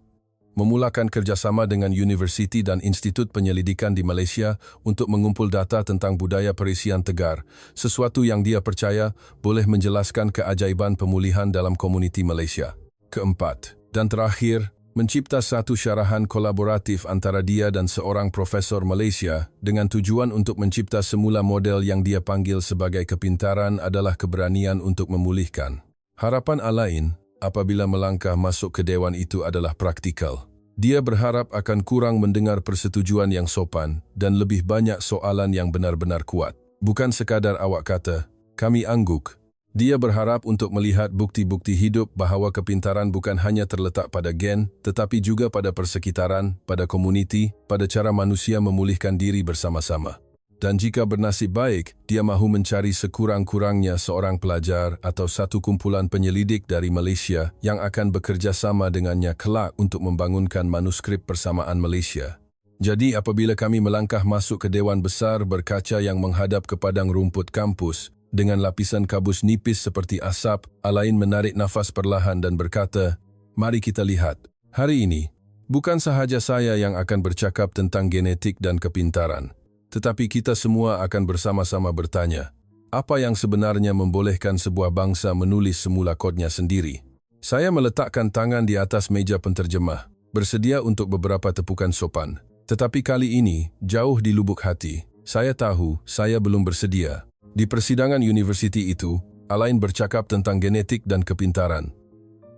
memulakan kerjasama dengan universiti dan institut penyelidikan di Malaysia untuk mengumpul data tentang budaya perisian tegar, sesuatu yang dia percaya boleh menjelaskan keajaiban pemulihan dalam komuniti Malaysia. Keempat, dan terakhir, mencipta satu syarahan kolaboratif antara dia dan seorang profesor Malaysia dengan tujuan untuk mencipta semula model yang dia panggil sebagai kepintaran adalah keberanian untuk memulihkan. Harapan Alain, apabila melangkah masuk ke dewan itu adalah praktikal. Dia berharap akan kurang mendengar persetujuan yang sopan dan lebih banyak soalan yang benar-benar kuat. Bukan sekadar awak kata, kami angguk. Dia berharap untuk melihat bukti-bukti hidup bahawa kepintaran bukan hanya terletak pada gen, tetapi juga pada persekitaran, pada komuniti, pada cara manusia memulihkan diri bersama-sama. Dan jika bernasib baik, dia mahu mencari sekurang-kurangnya seorang pelajar atau satu kumpulan penyelidik dari Malaysia yang akan bekerja sama dengannya kelak untuk membangunkan manuskrip persamaan Malaysia. Jadi apabila kami melangkah masuk ke Dewan Besar berkaca yang menghadap ke padang rumput kampus, dengan lapisan kabus nipis seperti asap, Alain menarik nafas perlahan dan berkata, mari kita lihat. Hari ini, bukan sahaja saya yang akan bercakap tentang genetik dan kepintaran, tetapi kita semua akan bersama-sama bertanya, Apa yang sebenarnya membolehkan sebuah bangsa menulis semula kodnya sendiri? Saya meletakkan tangan di atas meja penterjemah, bersedia untuk beberapa tepukan sopan. Tetapi kali ini, jauh di lubuk hati, saya tahu saya belum bersedia. Di persidangan universiti itu, Alain bercakap tentang genetik dan kepintaran.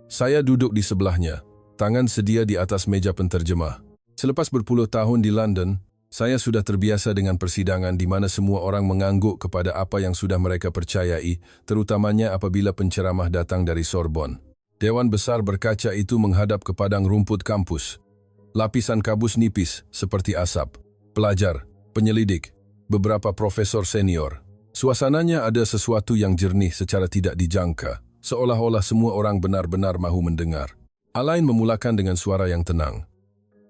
Saya duduk di sebelahnya, tangan sedia di atas meja penterjemah. Selepas berpuluh tahun di London, saya sudah terbiasa dengan persidangan di mana semua orang mengangguk kepada apa yang sudah mereka percayai, terutamanya apabila penceramah datang dari Sorbonne. Dewan besar berkaca itu menghadap ke padang rumput kampus. Lapisan kabus nipis seperti asap. Pelajar, penyelidik, beberapa profesor senior. Suasananya ada sesuatu yang jernih secara tidak dijangka, seolah-olah semua orang benar-benar mahu mendengar. Alain memulakan dengan suara yang tenang.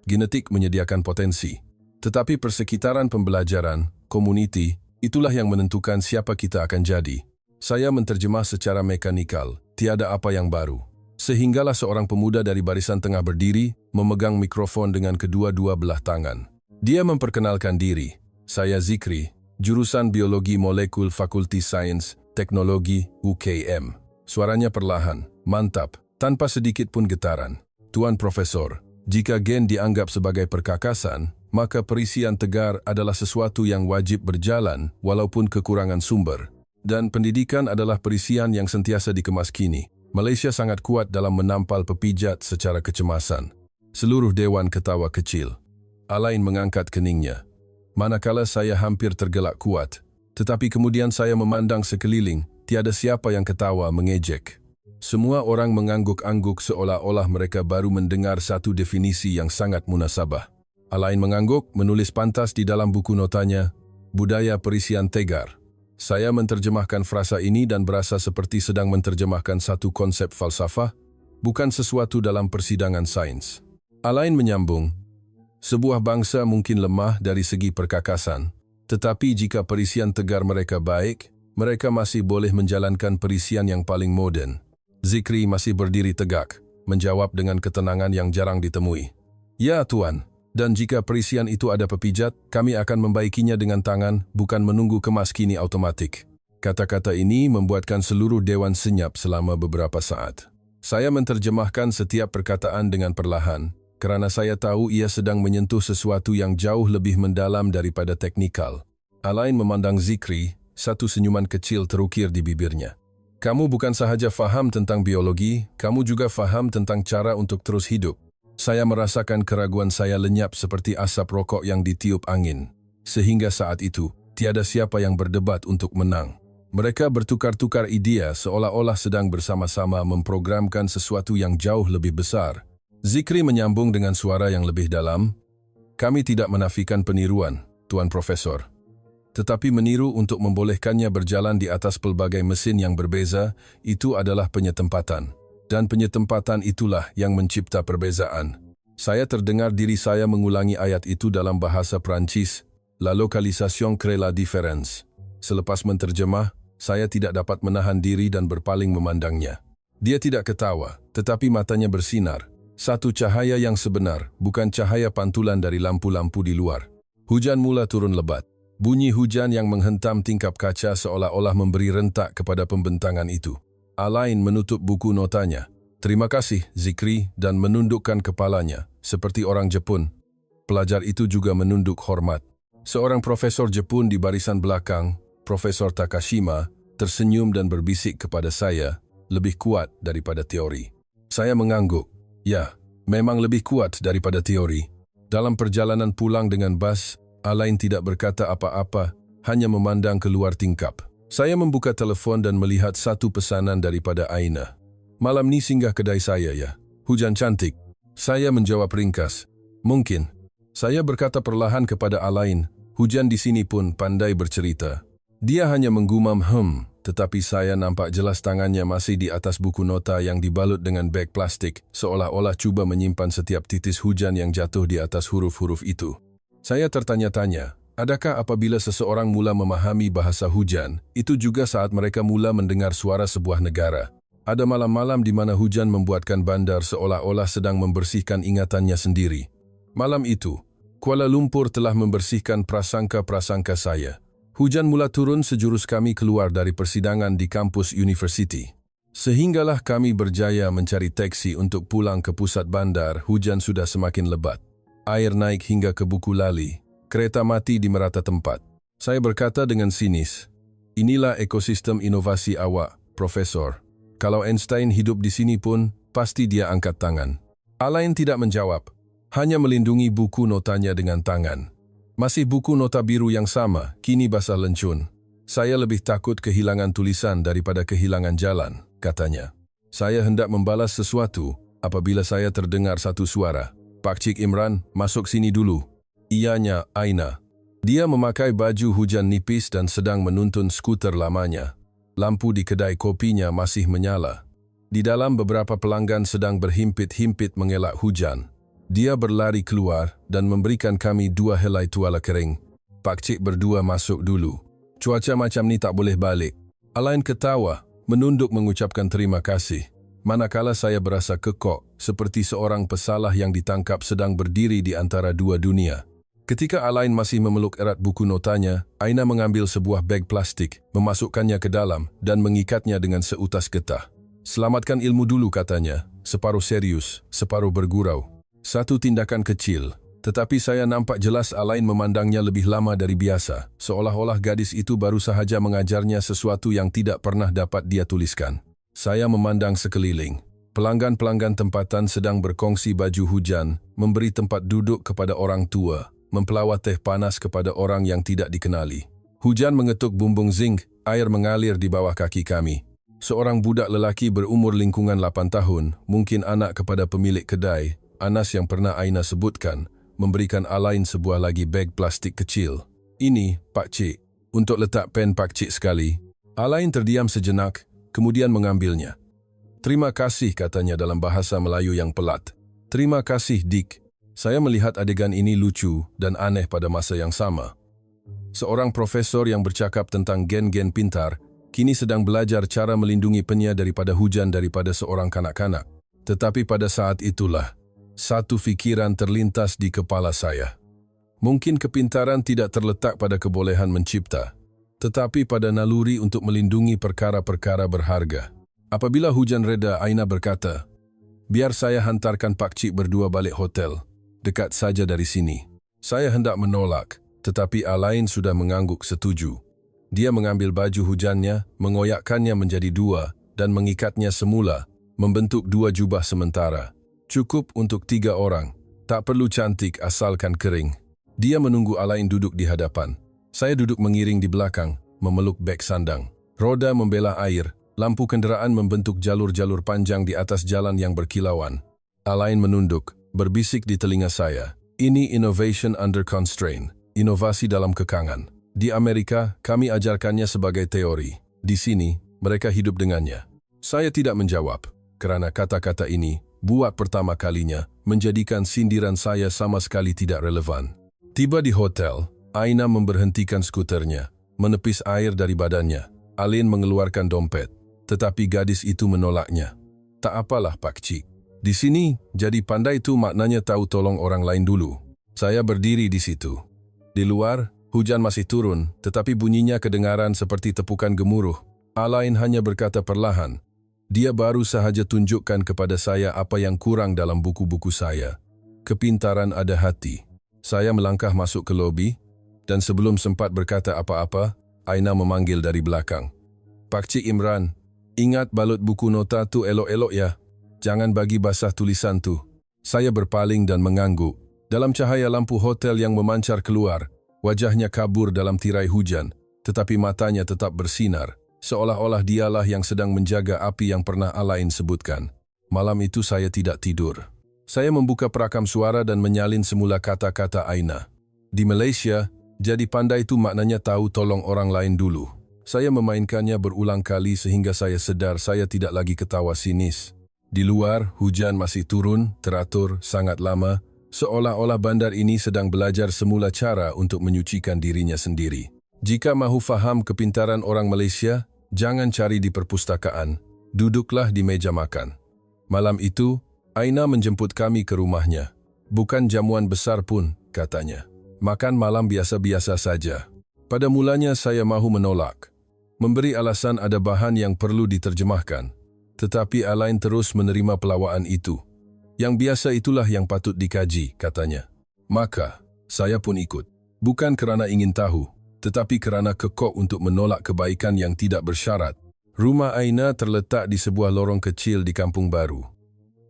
Genetik menyediakan potensi. Tetapi persekitaran pembelajaran, community, itulah yang menentukan siapa kita akan jadi. Saya menterjemah secara mekanikal, tiada apa yang baru. Sehinggalah seorang pemuda dari barisan tengah berdiri, memegang mikrofon dengan kedua-dua belah tangan. Dia memperkenalkan diri. Saya Zikri, jurusan Biologi Molekul Fakulti Sains, Teknologi, UKM. Suaranya perlahan, mantap, tanpa sedikit pun getaran. Tuan Profesor, jika gen dianggap sebagai perkakasan, maka perisian tegar adalah sesuatu yang wajib berjalan walaupun kekurangan sumber. Dan pendidikan adalah perisian yang sentiasa dikemas kini. Malaysia sangat kuat dalam menampal pepijat secara kecemasan. Seluruh dewan ketawa kecil. Alain mengangkat keningnya. Manakala saya hampir tergelak kuat, tetapi kemudian saya memandang sekeliling, tiada siapa yang ketawa mengejek. Semua orang mengangguk-angguk seolah-olah mereka baru mendengar satu definisi yang sangat munasabah. Alain mengangguk, menulis pantas di dalam buku notanya, budaya perisian tegar. Saya menterjemahkan frasa ini dan berasa seperti sedang menterjemahkan satu konsep falsafah, bukan sesuatu dalam persidangan sains. Alain menyambung, sebuah bangsa mungkin lemah dari segi perkakasan, tetapi jika perisian tegar mereka baik, mereka masih boleh menjalankan perisian yang paling moden. Zikri masih berdiri tegak, menjawab dengan ketenangan yang jarang ditemui. Ya, Tuan. Dan jika perisian itu ada pepijat, kami akan membaikinya dengan tangan, bukan menunggu kemas kini automatik. Kata-kata ini membuatkan seluruh dewan senyap selama beberapa saat. Saya menterjemahkan setiap perkataan dengan perlahan, kerana saya tahu ia sedang menyentuh sesuatu yang jauh lebih mendalam daripada teknikal. Alain memandang Zikri, satu senyuman kecil terukir di bibirnya. Kamu bukan sahaja faham tentang biologi, kamu juga faham tentang cara untuk terus hidup. Saya merasakan keraguan saya lenyap seperti asap rokok yang ditiup angin. Sehingga saat itu, tiada siapa yang berdebat untuk menang. Mereka bertukar-tukar idea seolah-olah sedang bersama-sama memprogramkan sesuatu yang jauh lebih besar. Zikri menyambung dengan suara yang lebih dalam, kami tidak menafikan peniruan, Tuan Profesor. Tetapi meniru untuk membolehkannya berjalan di atas pelbagai mesin yang berbeza, itu adalah penyetempatan. Dan penyetempatan itulah yang mencipta perbezaan. Saya terdengar diri saya mengulangi ayat itu dalam bahasa Prancis, La localisation crée la différence. Selepas menterjemah, saya tidak dapat menahan diri dan berpaling memandangnya. Dia tidak ketawa, tetapi matanya bersinar. Satu cahaya yang sebenar, bukan cahaya pantulan dari lampu-lampu di luar. Hujan mula turun lebat. Bunyi hujan yang menghentam tingkap kaca seolah-olah memberi rentak kepada pembentangan itu. Alain menutup buku notanya. Terima kasih, Zikri, dan menundukkan kepalanya, seperti orang Jepun. Pelajar itu juga menunduk hormat. Seorang profesor Jepun di barisan belakang, Profesor Takashima, tersenyum dan berbisik kepada saya, lebih kuat daripada teori. Saya mengangguk. Ya, memang lebih kuat daripada teori. Dalam perjalanan pulang dengan bas, Alain tidak berkata apa-apa, hanya memandang keluar tingkap. Saya membuka telepon dan melihat satu pesanan daripada Aina. Malam ni singgah kedai saya ya. Hujan cantik. Saya menjawab ringkas. Mungkin. Saya berkata perlahan kepada Alain. Hujan di sini pun pandai bercerita. Dia hanya menggumam tetapi saya nampak jelas tangannya masih di atas buku nota yang dibalut dengan beg plastik, seolah-olah cuba menyimpan setiap titis hujan yang jatuh di atas huruf-huruf itu. Saya tertanya-tanya. Adakah apabila seseorang mula memahami bahasa hujan, itu juga saat mereka mula mendengar suara sebuah negara? Ada malam-malam di mana hujan membuatkan bandar seolah-olah sedang membersihkan ingatannya sendiri. Malam itu, Kuala Lumpur telah membersihkan prasangka-prasangka saya. Hujan mula turun sejurus kami keluar dari persidangan di kampus universiti. Sehinggalah kami berjaya mencari teksi untuk pulang ke pusat bandar, hujan sudah semakin lebat. Air naik hingga ke buku lali. Kereta mati di merata tempat. Saya berkata dengan sinis, "Inilah ekosistem inovasi awak, Profesor. Kalau Einstein hidup di sini pun, pasti dia angkat tangan." Alain tidak menjawab, hanya melindungi buku notanya dengan tangan. Masih buku nota biru yang sama, kini basah lencun. "Saya lebih takut kehilangan tulisan daripada kehilangan jalan," katanya. Saya hendak membalas sesuatu apabila saya terdengar satu suara. "Pak Cik Imran, masuk sini dulu." Ianya Aina. Dia memakai baju hujan nipis dan sedang menuntun skuter lamanya. Lampu di kedai kopinya masih menyala. Di dalam beberapa pelanggan sedang berhimpit-himpit mengelak hujan. Dia berlari keluar dan memberikan kami 2 helai tuala kering. "Pak Cik berdua masuk dulu. Cuaca macam ni tak boleh balik." Alain ketawa, menunduk mengucapkan terima kasih. Manakala saya berasa kekok, seperti seorang pesalah yang ditangkap sedang berdiri di antara dua dunia. Ketika Alain masih memeluk erat buku notanya, Aina mengambil sebuah beg plastik, memasukkannya ke dalam, dan mengikatnya dengan seutas getah. "Selamatkan ilmu dulu," katanya, separuh serius, separuh bergurau. Satu tindakan kecil, tetapi saya nampak jelas Alain memandangnya lebih lama dari biasa, seolah-olah gadis itu baru sahaja mengajarnya sesuatu yang tidak pernah dapat dia tuliskan. Saya memandang sekeliling. Pelanggan-pelanggan tempatan sedang berkongsi baju hujan, memberi tempat duduk kepada orang tua, mempelawat teh panas kepada orang yang tidak dikenali. Hujan mengetuk bumbung zinc, air mengalir di bawah kaki kami. Seorang budak lelaki berumur lingkungan 8 tahun, mungkin anak kepada pemilik kedai, Anas yang pernah Aina sebutkan, memberikan Alain sebuah lagi beg plastik kecil. "Ini, Pak Cik, untuk letak pen Pak Cik sekali." Alain terdiam sejenak, kemudian mengambilnya. "Terima kasih," katanya dalam bahasa Melayu yang pelat. "Terima kasih, Dik." Saya melihat adegan ini lucu dan aneh pada masa yang sama. Seorang profesor yang bercakap tentang gen-gen pintar, kini sedang belajar cara melindungi pennya daripada hujan daripada seorang kanak-kanak. Tetapi pada saat itulah, satu fikiran terlintas di kepala saya. Mungkin kepintaran tidak terletak pada kebolehan mencipta, tetapi pada naluri untuk melindungi perkara-perkara berharga. Apabila hujan reda, Aina berkata, "Biar saya hantarkan Pak Cik berdua balik hotel. Dekat saja dari sini." Saya hendak menolak, tetapi Alain sudah mengangguk setuju. Dia mengambil baju hujannya, mengoyakkannya menjadi 2, dan mengikatnya semula, membentuk 2 jubah sementara. Cukup untuk 3 orang. Tak perlu cantik asalkan kering. Dia menunggu Alain duduk di hadapan. Saya duduk mengiring di belakang, memeluk beg sandang. Roda membela air, lampu kenderaan membentuk jalur-jalur panjang di atas jalan yang berkilauan. Alain menunduk, berbisik di telinga saya. "Ini innovation under constraint, inovasi dalam kekangan. Di Amerika, kami ajarkannya sebagai teori. Di sini, mereka hidup dengannya." Saya tidak menjawab, kerana kata-kata ini, buat pertama kalinya, menjadikan sindiran saya sama sekali tidak relevan. Tiba di hotel, Aina memberhentikan skuternya, menepis air dari badannya. Alain mengeluarkan dompet, tetapi gadis itu menolaknya. "Tak apalah, Pak Cik. Di sini, jadi pandai itu maknanya tahu tolong orang lain dulu." Saya berdiri di situ. Di luar, hujan masih turun, tetapi bunyinya kedengaran seperti tepukan gemuruh. Alain hanya berkata perlahan, "Dia baru sahaja tunjukkan kepada saya apa yang kurang dalam buku-buku saya. Kepintaran ada hati." Saya melangkah masuk ke lobi, dan sebelum sempat berkata apa-apa, Aina memanggil dari belakang. "Pak Cik Imran, ingat balut buku nota tu elok-elok ya. Jangan bagi basah tulisan tu." Saya berpaling dan mengangguk. Dalam cahaya lampu hotel yang memancar keluar, wajahnya kabur dalam tirai hujan, tetapi matanya tetap bersinar, seolah-olah dialah yang sedang menjaga api yang pernah Alain sebutkan. Malam itu saya tidak tidur. Saya membuka perakam suara dan menyalin semula kata-kata Aina. Di Malaysia, jadi pandai itu maknanya tahu tolong orang lain dulu. Saya memainkannya berulang kali sehingga saya sedar saya tidak lagi ketawa sinis. Di luar, hujan masih turun, teratur, sangat lama, seolah-olah bandar ini sedang belajar semula cara untuk menyucikan dirinya sendiri. Jika mahu faham kepintaran orang Malaysia, jangan cari di perpustakaan, duduklah di meja makan. Malam itu, Aina menjemput kami ke rumahnya. "Bukan jamuan besar pun," katanya. "Makan malam biasa-biasa saja." Pada mulanya saya mahu menolak. Memberi alasan ada bahan yang perlu diterjemahkan. Tetapi Alain terus menerima pelawaan itu. Yang biasa itulah yang patut dikaji, katanya. Maka, saya pun ikut. Bukan kerana ingin tahu, tetapi kerana kekok untuk menolak kebaikan yang tidak bersyarat. Rumah Aina terletak di sebuah lorong kecil di Kampung Baru.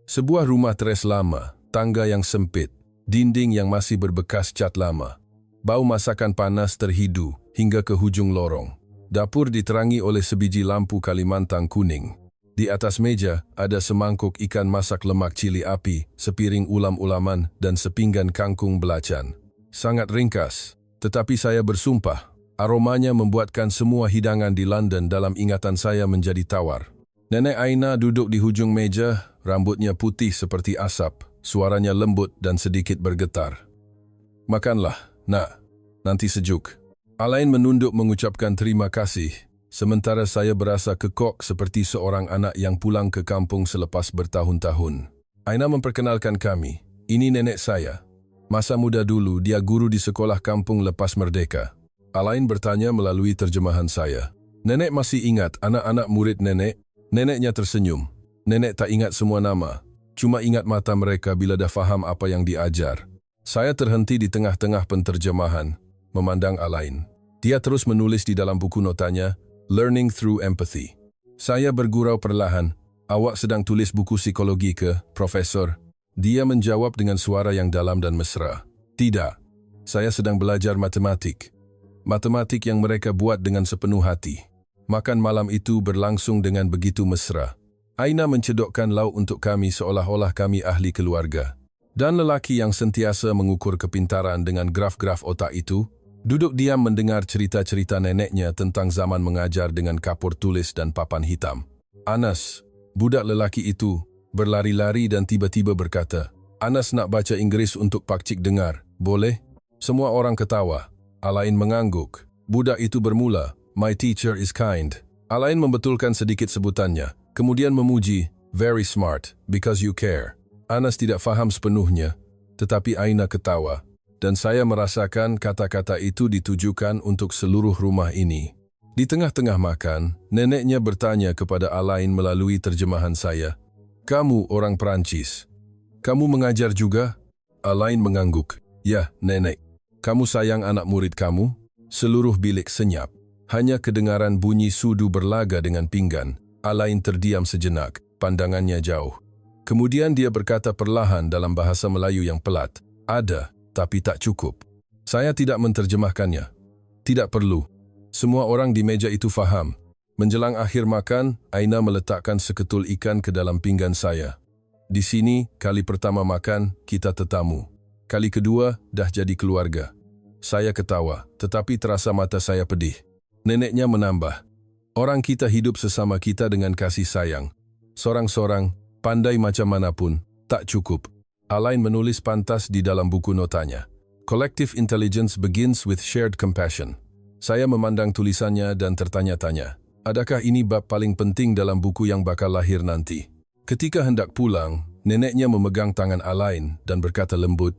Sebuah rumah teres lama, tangga yang sempit, dinding yang masih berbekas cat lama. Bau masakan panas terhidu hingga ke hujung lorong. Dapur diterangi oleh sebiji lampu Kalimantan kuning. Di atas meja ada semangkuk ikan masak lemak cili api, sepiring ulam-ulaman dan sepinggan kangkung belacan. Sangat ringkas, tetapi saya bersumpah, aromanya membuatkan semua hidangan di London dalam ingatan saya menjadi tawar. Nenek Aina duduk di hujung meja, rambutnya putih seperti asap, suaranya lembut dan sedikit bergetar. Makanlah, nak, nanti sejuk. Alain menunduk mengucapkan terima kasih. Sementara saya berasa kekok seperti seorang anak yang pulang ke kampung selepas bertahun-tahun. Aina memperkenalkan kami. Ini nenek saya. Masa muda dulu dia guru di sekolah kampung lepas merdeka. Alain bertanya melalui terjemahan saya. Nenek masih ingat anak-anak murid nenek? Neneknya tersenyum. Nenek tak ingat semua nama. Cuma ingat mata mereka bila dah faham apa yang diajar. Saya terhenti di tengah-tengah penterjemahan, memandang Alain. Dia terus menulis di dalam buku notanya, Learning Through Empathy. Saya bergurau perlahan, awak sedang tulis buku psikologi ke, Profesor? Dia menjawab dengan suara yang dalam dan mesra. Tidak, saya sedang belajar matematik. Matematik yang mereka buat dengan sepenuh hati. Makan malam itu berlangsung dengan begitu mesra. Aina mencedokkan lauk untuk kami seolah-olah kami ahli keluarga. Dan lelaki yang sentiasa mengukur kepintaran dengan graf-graf otak itu, duduk diam mendengar cerita-cerita neneknya tentang zaman mengajar dengan kapur tulis dan papan hitam. Anas, budak lelaki itu, berlari-lari dan tiba-tiba berkata, Anas nak baca Inggeris untuk Pakcik dengar, boleh? Semua orang ketawa. Alain mengangguk. Budak itu bermula, My teacher is kind. Alain membetulkan sedikit sebutannya, kemudian memuji, Very smart, because you care. Anas tidak faham sepenuhnya, tetapi Aina ketawa. Dan saya merasakan kata-kata itu ditujukan untuk seluruh rumah ini. Di tengah-tengah makan, neneknya bertanya kepada Alain melalui terjemahan saya, Kamu orang Perancis. Kamu mengajar juga? Alain mengangguk. Ya, nenek. Kamu sayang anak murid kamu? Seluruh bilik senyap. Hanya kedengaran bunyi sudu berlaga dengan pinggan. Alain terdiam sejenak, pandangannya jauh. Kemudian dia berkata perlahan dalam bahasa Melayu yang pelat, Ada. Tapi tak cukup. Saya tidak menterjemahkannya. Tidak perlu. Semua orang di meja itu faham. Menjelang akhir makan, Aina meletakkan seketul ikan ke dalam pinggan saya. Di sini, kali pertama makan, kita tetamu. Kali kedua, dah jadi keluarga. Saya ketawa, tetapi terasa mata saya pedih. Neneknya menambah. Orang kita hidup sesama kita dengan kasih sayang. Sorang-sorang, pandai macam manapun, tak cukup. Alain menulis pantas di dalam buku notanya. Collective intelligence begins with shared compassion. Saya memandang tulisannya dan tertanya-tanya, adakah ini bab paling penting dalam buku yang bakal lahir nanti? Ketika hendak pulang, neneknya memegang tangan Alain dan berkata lembut,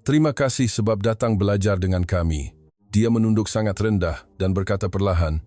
Terima kasih sebab datang belajar dengan kami. Dia menunduk sangat rendah dan berkata perlahan,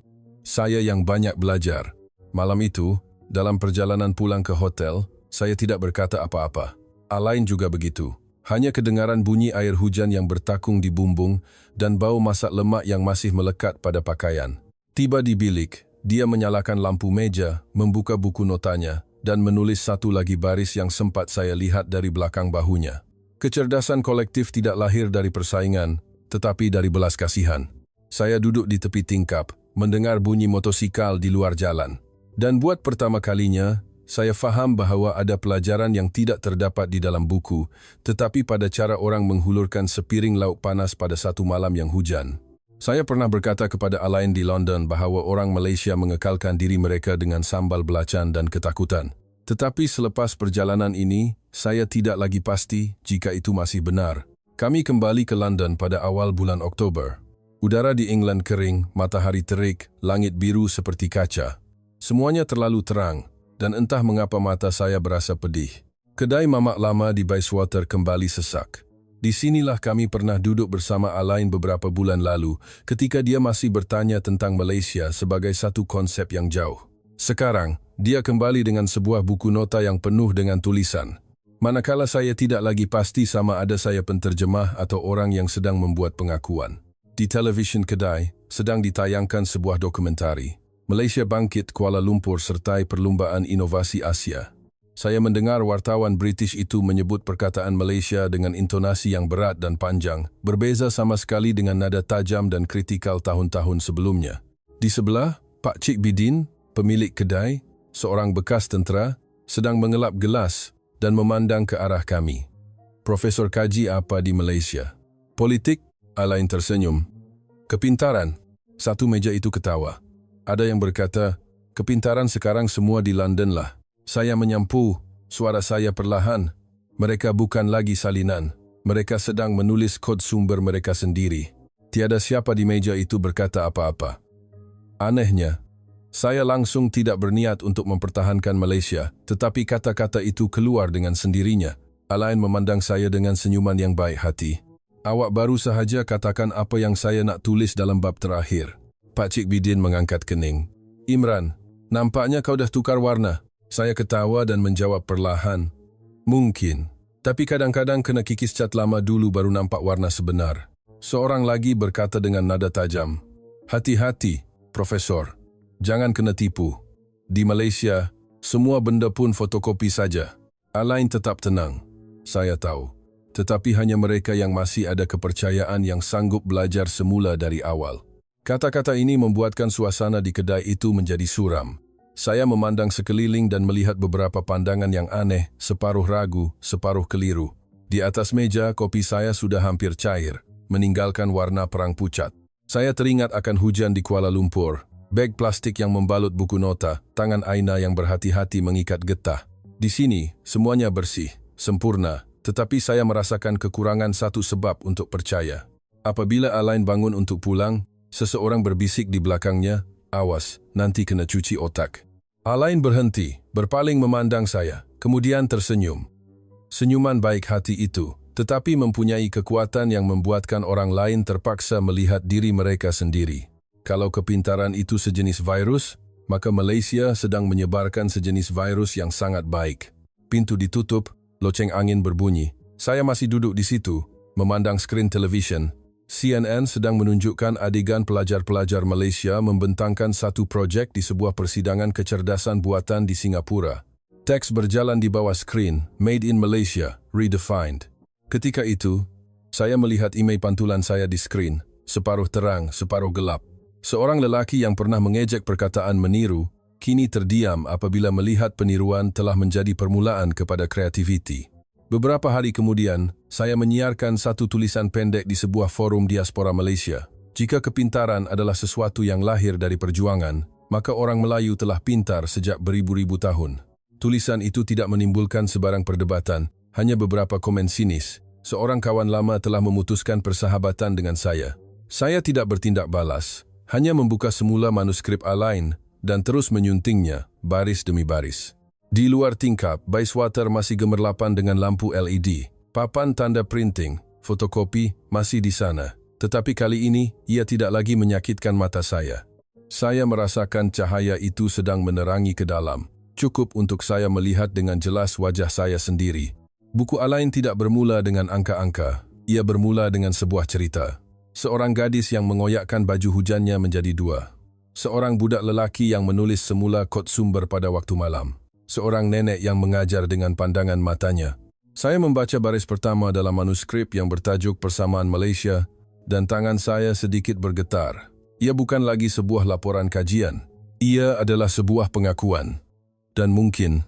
Saya yang banyak belajar. Malam itu, dalam perjalanan pulang ke hotel, saya tidak berkata apa-apa. Alain juga begitu. Hanya kedengaran bunyi air hujan yang bertakung di bumbung dan bau masak lemak yang masih melekat pada pakaian. Tiba di bilik, dia menyalakan lampu meja, membuka buku notanya, dan menulis satu lagi baris yang sempat saya lihat dari belakang bahunya. Kecerdasan kolektif tidak lahir dari persaingan, tetapi dari belas kasihan. Saya duduk di tepi tingkap, mendengar bunyi motosikal di luar jalan. Dan buat pertama kalinya, saya faham bahawa ada pelajaran yang tidak terdapat di dalam buku, tetapi pada cara orang menghulurkan sepiring lauk panas pada satu malam yang hujan. Saya pernah berkata kepada Alain di London bahawa orang Malaysia mengekalkan diri mereka dengan sambal belacan dan ketakutan. Tetapi selepas perjalanan ini, saya tidak lagi pasti jika itu masih benar. Kami kembali ke London pada awal bulan Oktober. Udara di England kering, matahari terik, langit biru seperti kaca. Semuanya terlalu terang. Dan entah mengapa mata saya berasa pedih. Kedai mamak lama di Bayswater kembali sesak. Di sinilah kami pernah duduk bersama Alain beberapa bulan lalu ketika dia masih bertanya tentang Malaysia sebagai satu konsep yang jauh. Sekarang, dia kembali dengan sebuah buku nota yang penuh dengan tulisan. Manakala saya tidak lagi pasti sama ada saya penterjemah atau orang yang sedang membuat pengakuan. Di televisyen kedai, sedang ditayangkan sebuah dokumentari. Malaysia Bangkit Kuala Lumpur sertai Perlumbaan Inovasi Asia. Saya mendengar wartawan British itu menyebut perkataan Malaysia dengan intonasi yang berat dan panjang, berbeza sama sekali dengan nada tajam dan kritikal tahun-tahun sebelumnya. Di sebelah, Pak Cik Bidin, pemilik kedai, seorang bekas tentera, sedang mengelap gelas dan memandang ke arah kami. Profesor kaji apa di Malaysia? Politik? Alain tersenyum. Kepintaran? Satu meja itu ketawa. Ada yang berkata, kepintaran sekarang semua di London lah. Saya menyampu, suara saya perlahan. Mereka bukan lagi salinan. Mereka sedang menulis kod sumber mereka sendiri. Tiada siapa di meja itu berkata apa-apa. Anehnya, saya langsung tidak berniat untuk mempertahankan Malaysia, tetapi kata-kata itu keluar dengan sendirinya. Alain memandang saya dengan senyuman yang baik hati. Awak baru sahaja katakan apa yang saya nak tulis dalam bab terakhir. Pak Cik Bidin mengangkat kening. Imran, nampaknya kau dah tukar warna. Saya ketawa dan menjawab perlahan. Mungkin, tapi kadang-kadang kena kikis cat lama dulu baru nampak warna sebenar. Seorang lagi berkata dengan nada tajam. Hati-hati, Profesor. Jangan kena tipu. Di Malaysia, semua benda pun fotokopi saja. Alain tetap tenang. Saya tahu. Tetapi hanya mereka yang masih ada kepercayaan yang sanggup belajar semula dari awal. Kata-kata ini membuatkan suasana di kedai itu menjadi suram. Saya memandang sekeliling dan melihat beberapa pandangan yang aneh, separuh ragu, separuh keliru. Di atas meja, kopi saya sudah hampir cair, meninggalkan warna perang pucat. Saya teringat akan hujan di Kuala Lumpur, beg plastik yang membalut buku nota, tangan Aina yang berhati-hati mengikat getah. Di sini, semuanya bersih, sempurna, tetapi saya merasakan kekurangan satu sebab untuk percaya. Apabila Alain bangun untuk pulang, seseorang berbisik di belakangnya, awas, nanti kena cuci otak. Alain berhenti, berpaling memandang saya, kemudian tersenyum. Senyuman baik hati itu, tetapi mempunyai kekuatan yang membuatkan orang lain terpaksa melihat diri mereka sendiri. Kalau kepintaran itu sejenis virus, maka Malaysia sedang menyebarkan sejenis virus yang sangat baik. Pintu ditutup, loceng angin berbunyi. Saya masih duduk di situ, memandang skrin televisyen. CNN sedang menunjukkan adegan pelajar-pelajar Malaysia membentangkan satu projek di sebuah persidangan kecerdasan buatan di Singapura. Teks berjalan di bawah skrin, Made in Malaysia, Redefined. Ketika itu, saya melihat imej pantulan saya di skrin, separuh terang, separuh gelap. Seorang lelaki yang pernah mengejek perkataan meniru, kini terdiam apabila melihat peniruan telah menjadi permulaan kepada kreativiti. Beberapa hari kemudian, saya menyiarkan satu tulisan pendek di sebuah forum diaspora Malaysia. Jika kepintaran adalah sesuatu yang lahir dari perjuangan, maka orang Melayu telah pintar sejak beribu-ribu tahun. Tulisan itu tidak menimbulkan sebarang perdebatan, hanya beberapa komen sinis. Seorang kawan lama telah memutuskan persahabatan dengan saya. Saya tidak bertindak balas, hanya membuka semula manuskrip Alain dan terus menyuntingnya, baris demi baris. Di luar tingkap, Bayswater masih gemerlapan dengan lampu LED. Papan tanda printing, fotokopi, masih di sana. Tetapi kali ini, ia tidak lagi menyakitkan mata saya. Saya merasakan cahaya itu sedang menerangi ke dalam. Cukup untuk saya melihat dengan jelas wajah saya sendiri. Buku Alain tidak bermula dengan angka-angka. Ia bermula dengan sebuah cerita. Seorang gadis yang mengoyakkan baju hujannya menjadi dua. Seorang budak lelaki yang menulis semula kod sumber pada waktu malam. Seorang nenek yang mengajar dengan pandangan matanya. Saya membaca baris pertama dalam manuskrip yang bertajuk Persamaan Malaysia dan tangan saya sedikit bergetar. Ia bukan lagi sebuah laporan kajian. Ia adalah sebuah pengakuan. Dan mungkin,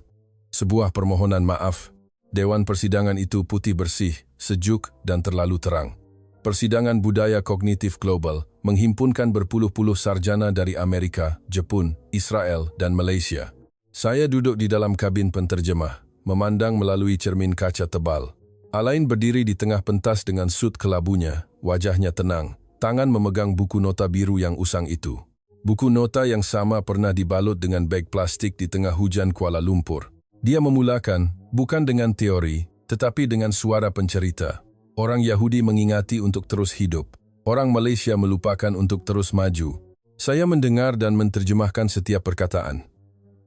sebuah permohonan maaf. Dewan persidangan itu putih bersih, sejuk dan terlalu terang. Persidangan Budaya Kognitif Global menghimpunkan berpuluh-puluh sarjana dari Amerika, Jepun, Israel dan Malaysia. Saya duduk di dalam kabin penterjemah, memandang melalui cermin kaca tebal. Alain berdiri di tengah pentas dengan sut kelabunya, wajahnya tenang, tangan memegang buku nota biru yang usang itu. Buku nota yang sama pernah dibalut dengan beg plastik di tengah hujan Kuala Lumpur. Dia memulakan, bukan dengan teori, tetapi dengan suara pencerita. Orang Yahudi mengingati untuk terus hidup. Orang Malaysia melupakan untuk terus maju. Saya mendengar dan menerjemahkan setiap perkataan.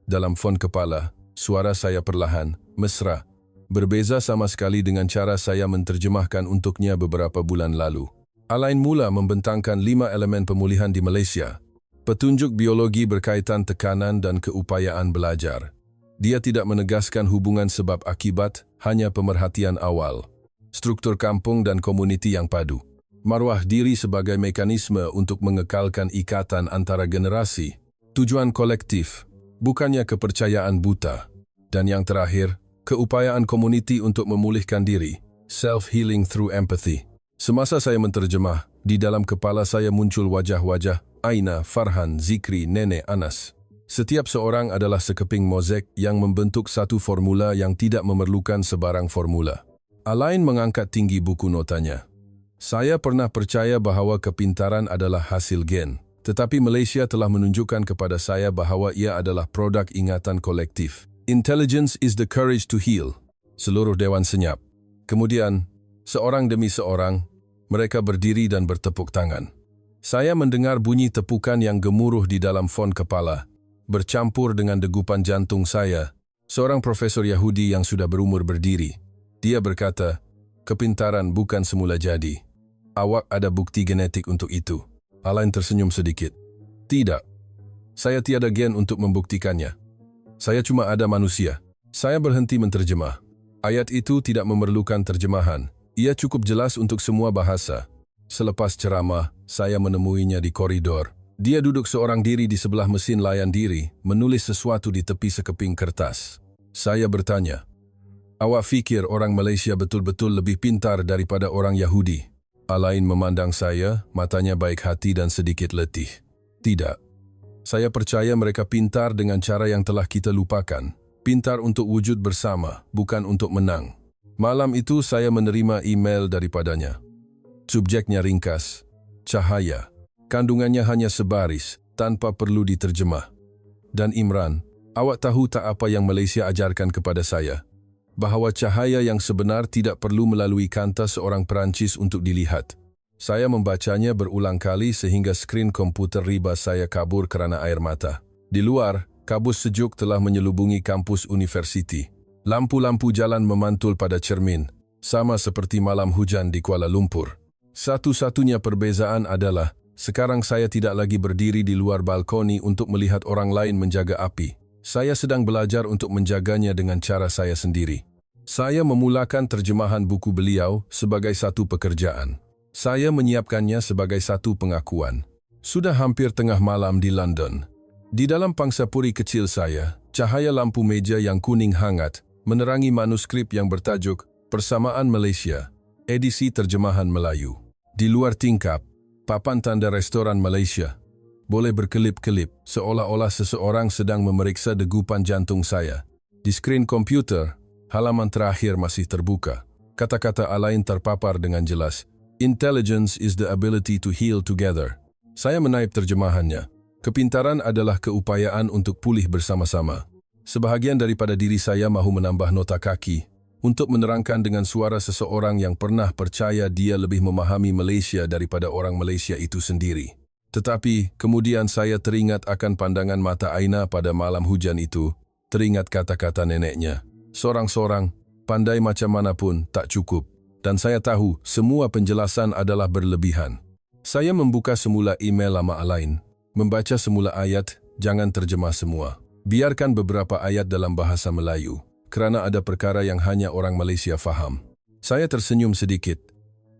Dalam fon kepala, suara saya perlahan, mesra. Berbeza sama sekali dengan cara saya menerjemahkan untuknya beberapa bulan lalu. Alain mula membentangkan 5 elemen pemulihan di Malaysia. Petunjuk biologi berkaitan tekanan dan keupayaan belajar. Dia tidak menegaskan hubungan sebab akibat, hanya pemerhatian awal. Struktur kampung dan komuniti yang padu. Maruah diri sebagai mekanisme untuk mengekalkan ikatan antara generasi. Tujuan kolektif, bukannya kepercayaan buta. Dan yang terakhir, keupayaan komuniti untuk memulihkan diri. Self-healing through empathy. Semasa saya menterjemah, di dalam kepala saya muncul wajah-wajah Aina, Farhan, Zikri, Nenek, Anas. Setiap seorang adalah sekeping mozaik yang membentuk satu formula yang tidak memerlukan sebarang formula. Alain mengangkat tinggi buku notanya. Saya pernah percaya bahawa kepintaran adalah hasil gen, tetapi Malaysia telah menunjukkan kepada saya bahawa ia adalah produk ingatan kolektif. Intelligence is the courage to heal. Seluruh dewan senyap. Kemudian, seorang demi seorang, mereka berdiri dan bertepuk tangan. Saya mendengar bunyi tepukan yang gemuruh di dalam fon kepala, bercampur dengan degupan jantung saya. Seorang profesor Yahudi yang sudah berumur berdiri. Dia berkata, kepintaran bukan semula jadi. Awak ada bukti genetik untuk itu. Alain tersenyum sedikit. Tidak. Saya tiada gen untuk membuktikannya. Saya cuma ada manusia. Saya berhenti menterjemah. Ayat itu tidak memerlukan terjemahan. Ia cukup jelas untuk semua bahasa. Selepas ceramah, saya menemuinya di koridor. Dia duduk seorang diri di sebelah mesin layan diri, menulis sesuatu di tepi sekeping kertas. Saya bertanya, awak fikir orang Malaysia betul-betul lebih pintar daripada orang Yahudi? Alain memandang saya, matanya baik hati dan sedikit letih. Tidak. Saya percaya mereka pintar dengan cara yang telah kita lupakan. Pintar untuk wujud bersama, bukan untuk menang. Malam itu saya menerima email daripadanya. Subjeknya ringkas, cahaya. Kandungannya hanya sebaris, tanpa perlu diterjemah. Dan Imran, awak tahu tak apa yang Malaysia ajarkan kepada saya? Bahawa cahaya yang sebenar tidak perlu melalui kanta seorang Perancis untuk dilihat. Saya membacanya berulang kali sehingga skrin komputer riba saya kabur kerana air mata. Di luar, kabut sejuk telah menyelubungi kampus universiti. Lampu-lampu jalan memantul pada cermin, sama seperti malam hujan di Kuala Lumpur. Satu-satunya perbezaan adalah, sekarang saya tidak lagi berdiri di luar balkoni untuk melihat orang lain menjaga api. Saya sedang belajar untuk menjaganya dengan cara saya sendiri. Saya memulakan terjemahan buku beliau sebagai satu pekerjaan. Saya menyiapkannya sebagai satu pengakuan. Sudah hampir tengah malam di London. Di dalam pangsapuri kecil saya, cahaya lampu meja yang kuning hangat menerangi manuskrip yang bertajuk Persamaan Malaysia, edisi terjemahan Melayu. Di luar tingkap, papan tanda restoran Malaysia. Boleh berkelip-kelip, seolah-olah seseorang sedang memeriksa degupan jantung saya. Di skrin komputer, halaman terakhir masih terbuka. Kata-kata Alain terpapar dengan jelas. Intelligence is the ability to heal together. Saya menaip terjemahannya. Kepintaran adalah keupayaan untuk pulih bersama-sama. Sebahagian daripada diri saya mahu menambah nota kaki untuk menerangkan dengan suara seseorang yang pernah percaya dia lebih memahami Malaysia daripada orang Malaysia itu sendiri. Tetapi, kemudian saya teringat akan pandangan mata Aina pada malam hujan itu, teringat kata-kata neneknya. Sorang-sorang, pandai macam manapun, tak cukup. Dan saya tahu, semua penjelasan adalah berlebihan. Saya membuka semula email lama Alain. Membaca semula ayat, jangan terjemah semua. Biarkan beberapa ayat dalam bahasa Melayu, kerana ada perkara yang hanya orang Malaysia faham. Saya tersenyum sedikit,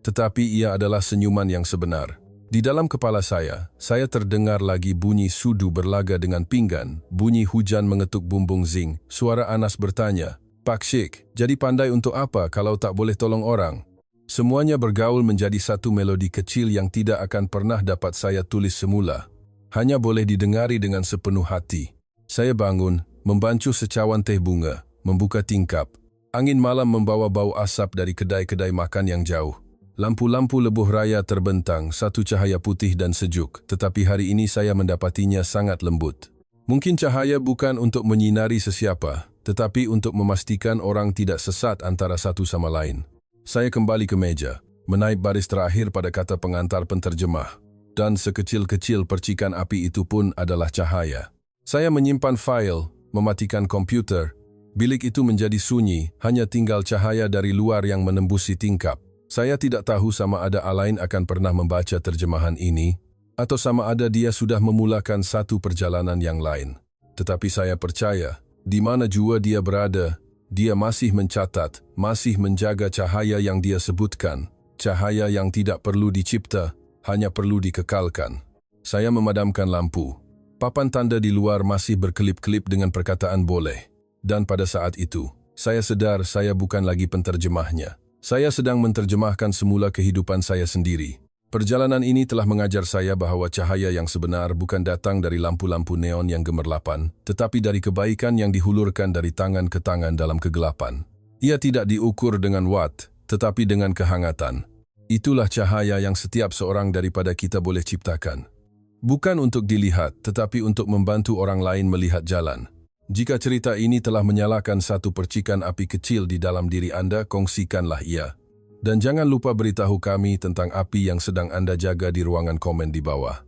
tetapi ia adalah senyuman yang sebenar. Di dalam kepala saya terdengar lagi bunyi sudu berlaga dengan pinggan, bunyi hujan mengetuk bumbung zinc, suara Anas bertanya, Pak Sheikh, jadi pandai untuk apa kalau tak boleh tolong orang? Semuanya bergaul menjadi satu melodi kecil yang tidak akan pernah dapat saya tulis semula. Hanya boleh didengari dengan sepenuh hati. Saya bangun, membancuh secawan teh bunga, membuka tingkap. Angin malam membawa bau asap dari kedai-kedai makan yang jauh. Lampu-lampu lebuh raya terbentang, satu cahaya putih dan sejuk, tetapi hari ini saya mendapatinya sangat lembut. Mungkin cahaya bukan untuk menyinari sesiapa, tetapi untuk memastikan orang tidak sesat antara satu sama lain. Saya kembali ke meja, menaip baris terakhir pada kata pengantar penterjemah. Dan sekecil-kecil percikan api itu pun adalah cahaya. Saya menyimpan file, mematikan komputer. Bilik itu menjadi sunyi, hanya tinggal cahaya dari luar yang menembusi tingkap. Saya tidak tahu sama ada Alain akan pernah membaca terjemahan ini, atau sama ada dia sudah memulakan satu perjalanan yang lain. Tetapi saya percaya, di mana jua dia berada, dia masih mencatat, masih menjaga cahaya yang dia sebutkan. Cahaya yang tidak perlu dicipta, hanya perlu dikekalkan. Saya memadamkan lampu. Papan tanda di luar masih berkelip-kelip dengan perkataan boleh. Dan pada saat itu, saya sedar saya bukan lagi penterjemahnya. Saya sedang menterjemahkan semula kehidupan saya sendiri. Perjalanan ini telah mengajar saya bahwa cahaya yang sebenar bukan datang dari lampu-lampu neon yang gemerlapan, tetapi dari kebaikan yang dihulurkan dari tangan ke tangan dalam kegelapan. Ia tidak diukur dengan watt, tetapi dengan kehangatan. Itulah cahaya yang setiap seorang daripada kita boleh ciptakan. Bukan untuk dilihat, tetapi untuk membantu orang lain melihat jalan. Jika cerita ini telah menyalakan satu percikan api kecil di dalam diri Anda, kongsikanlah ia. Dan jangan lupa beritahu kami tentang api yang sedang Anda jaga di ruangan komen di bawah.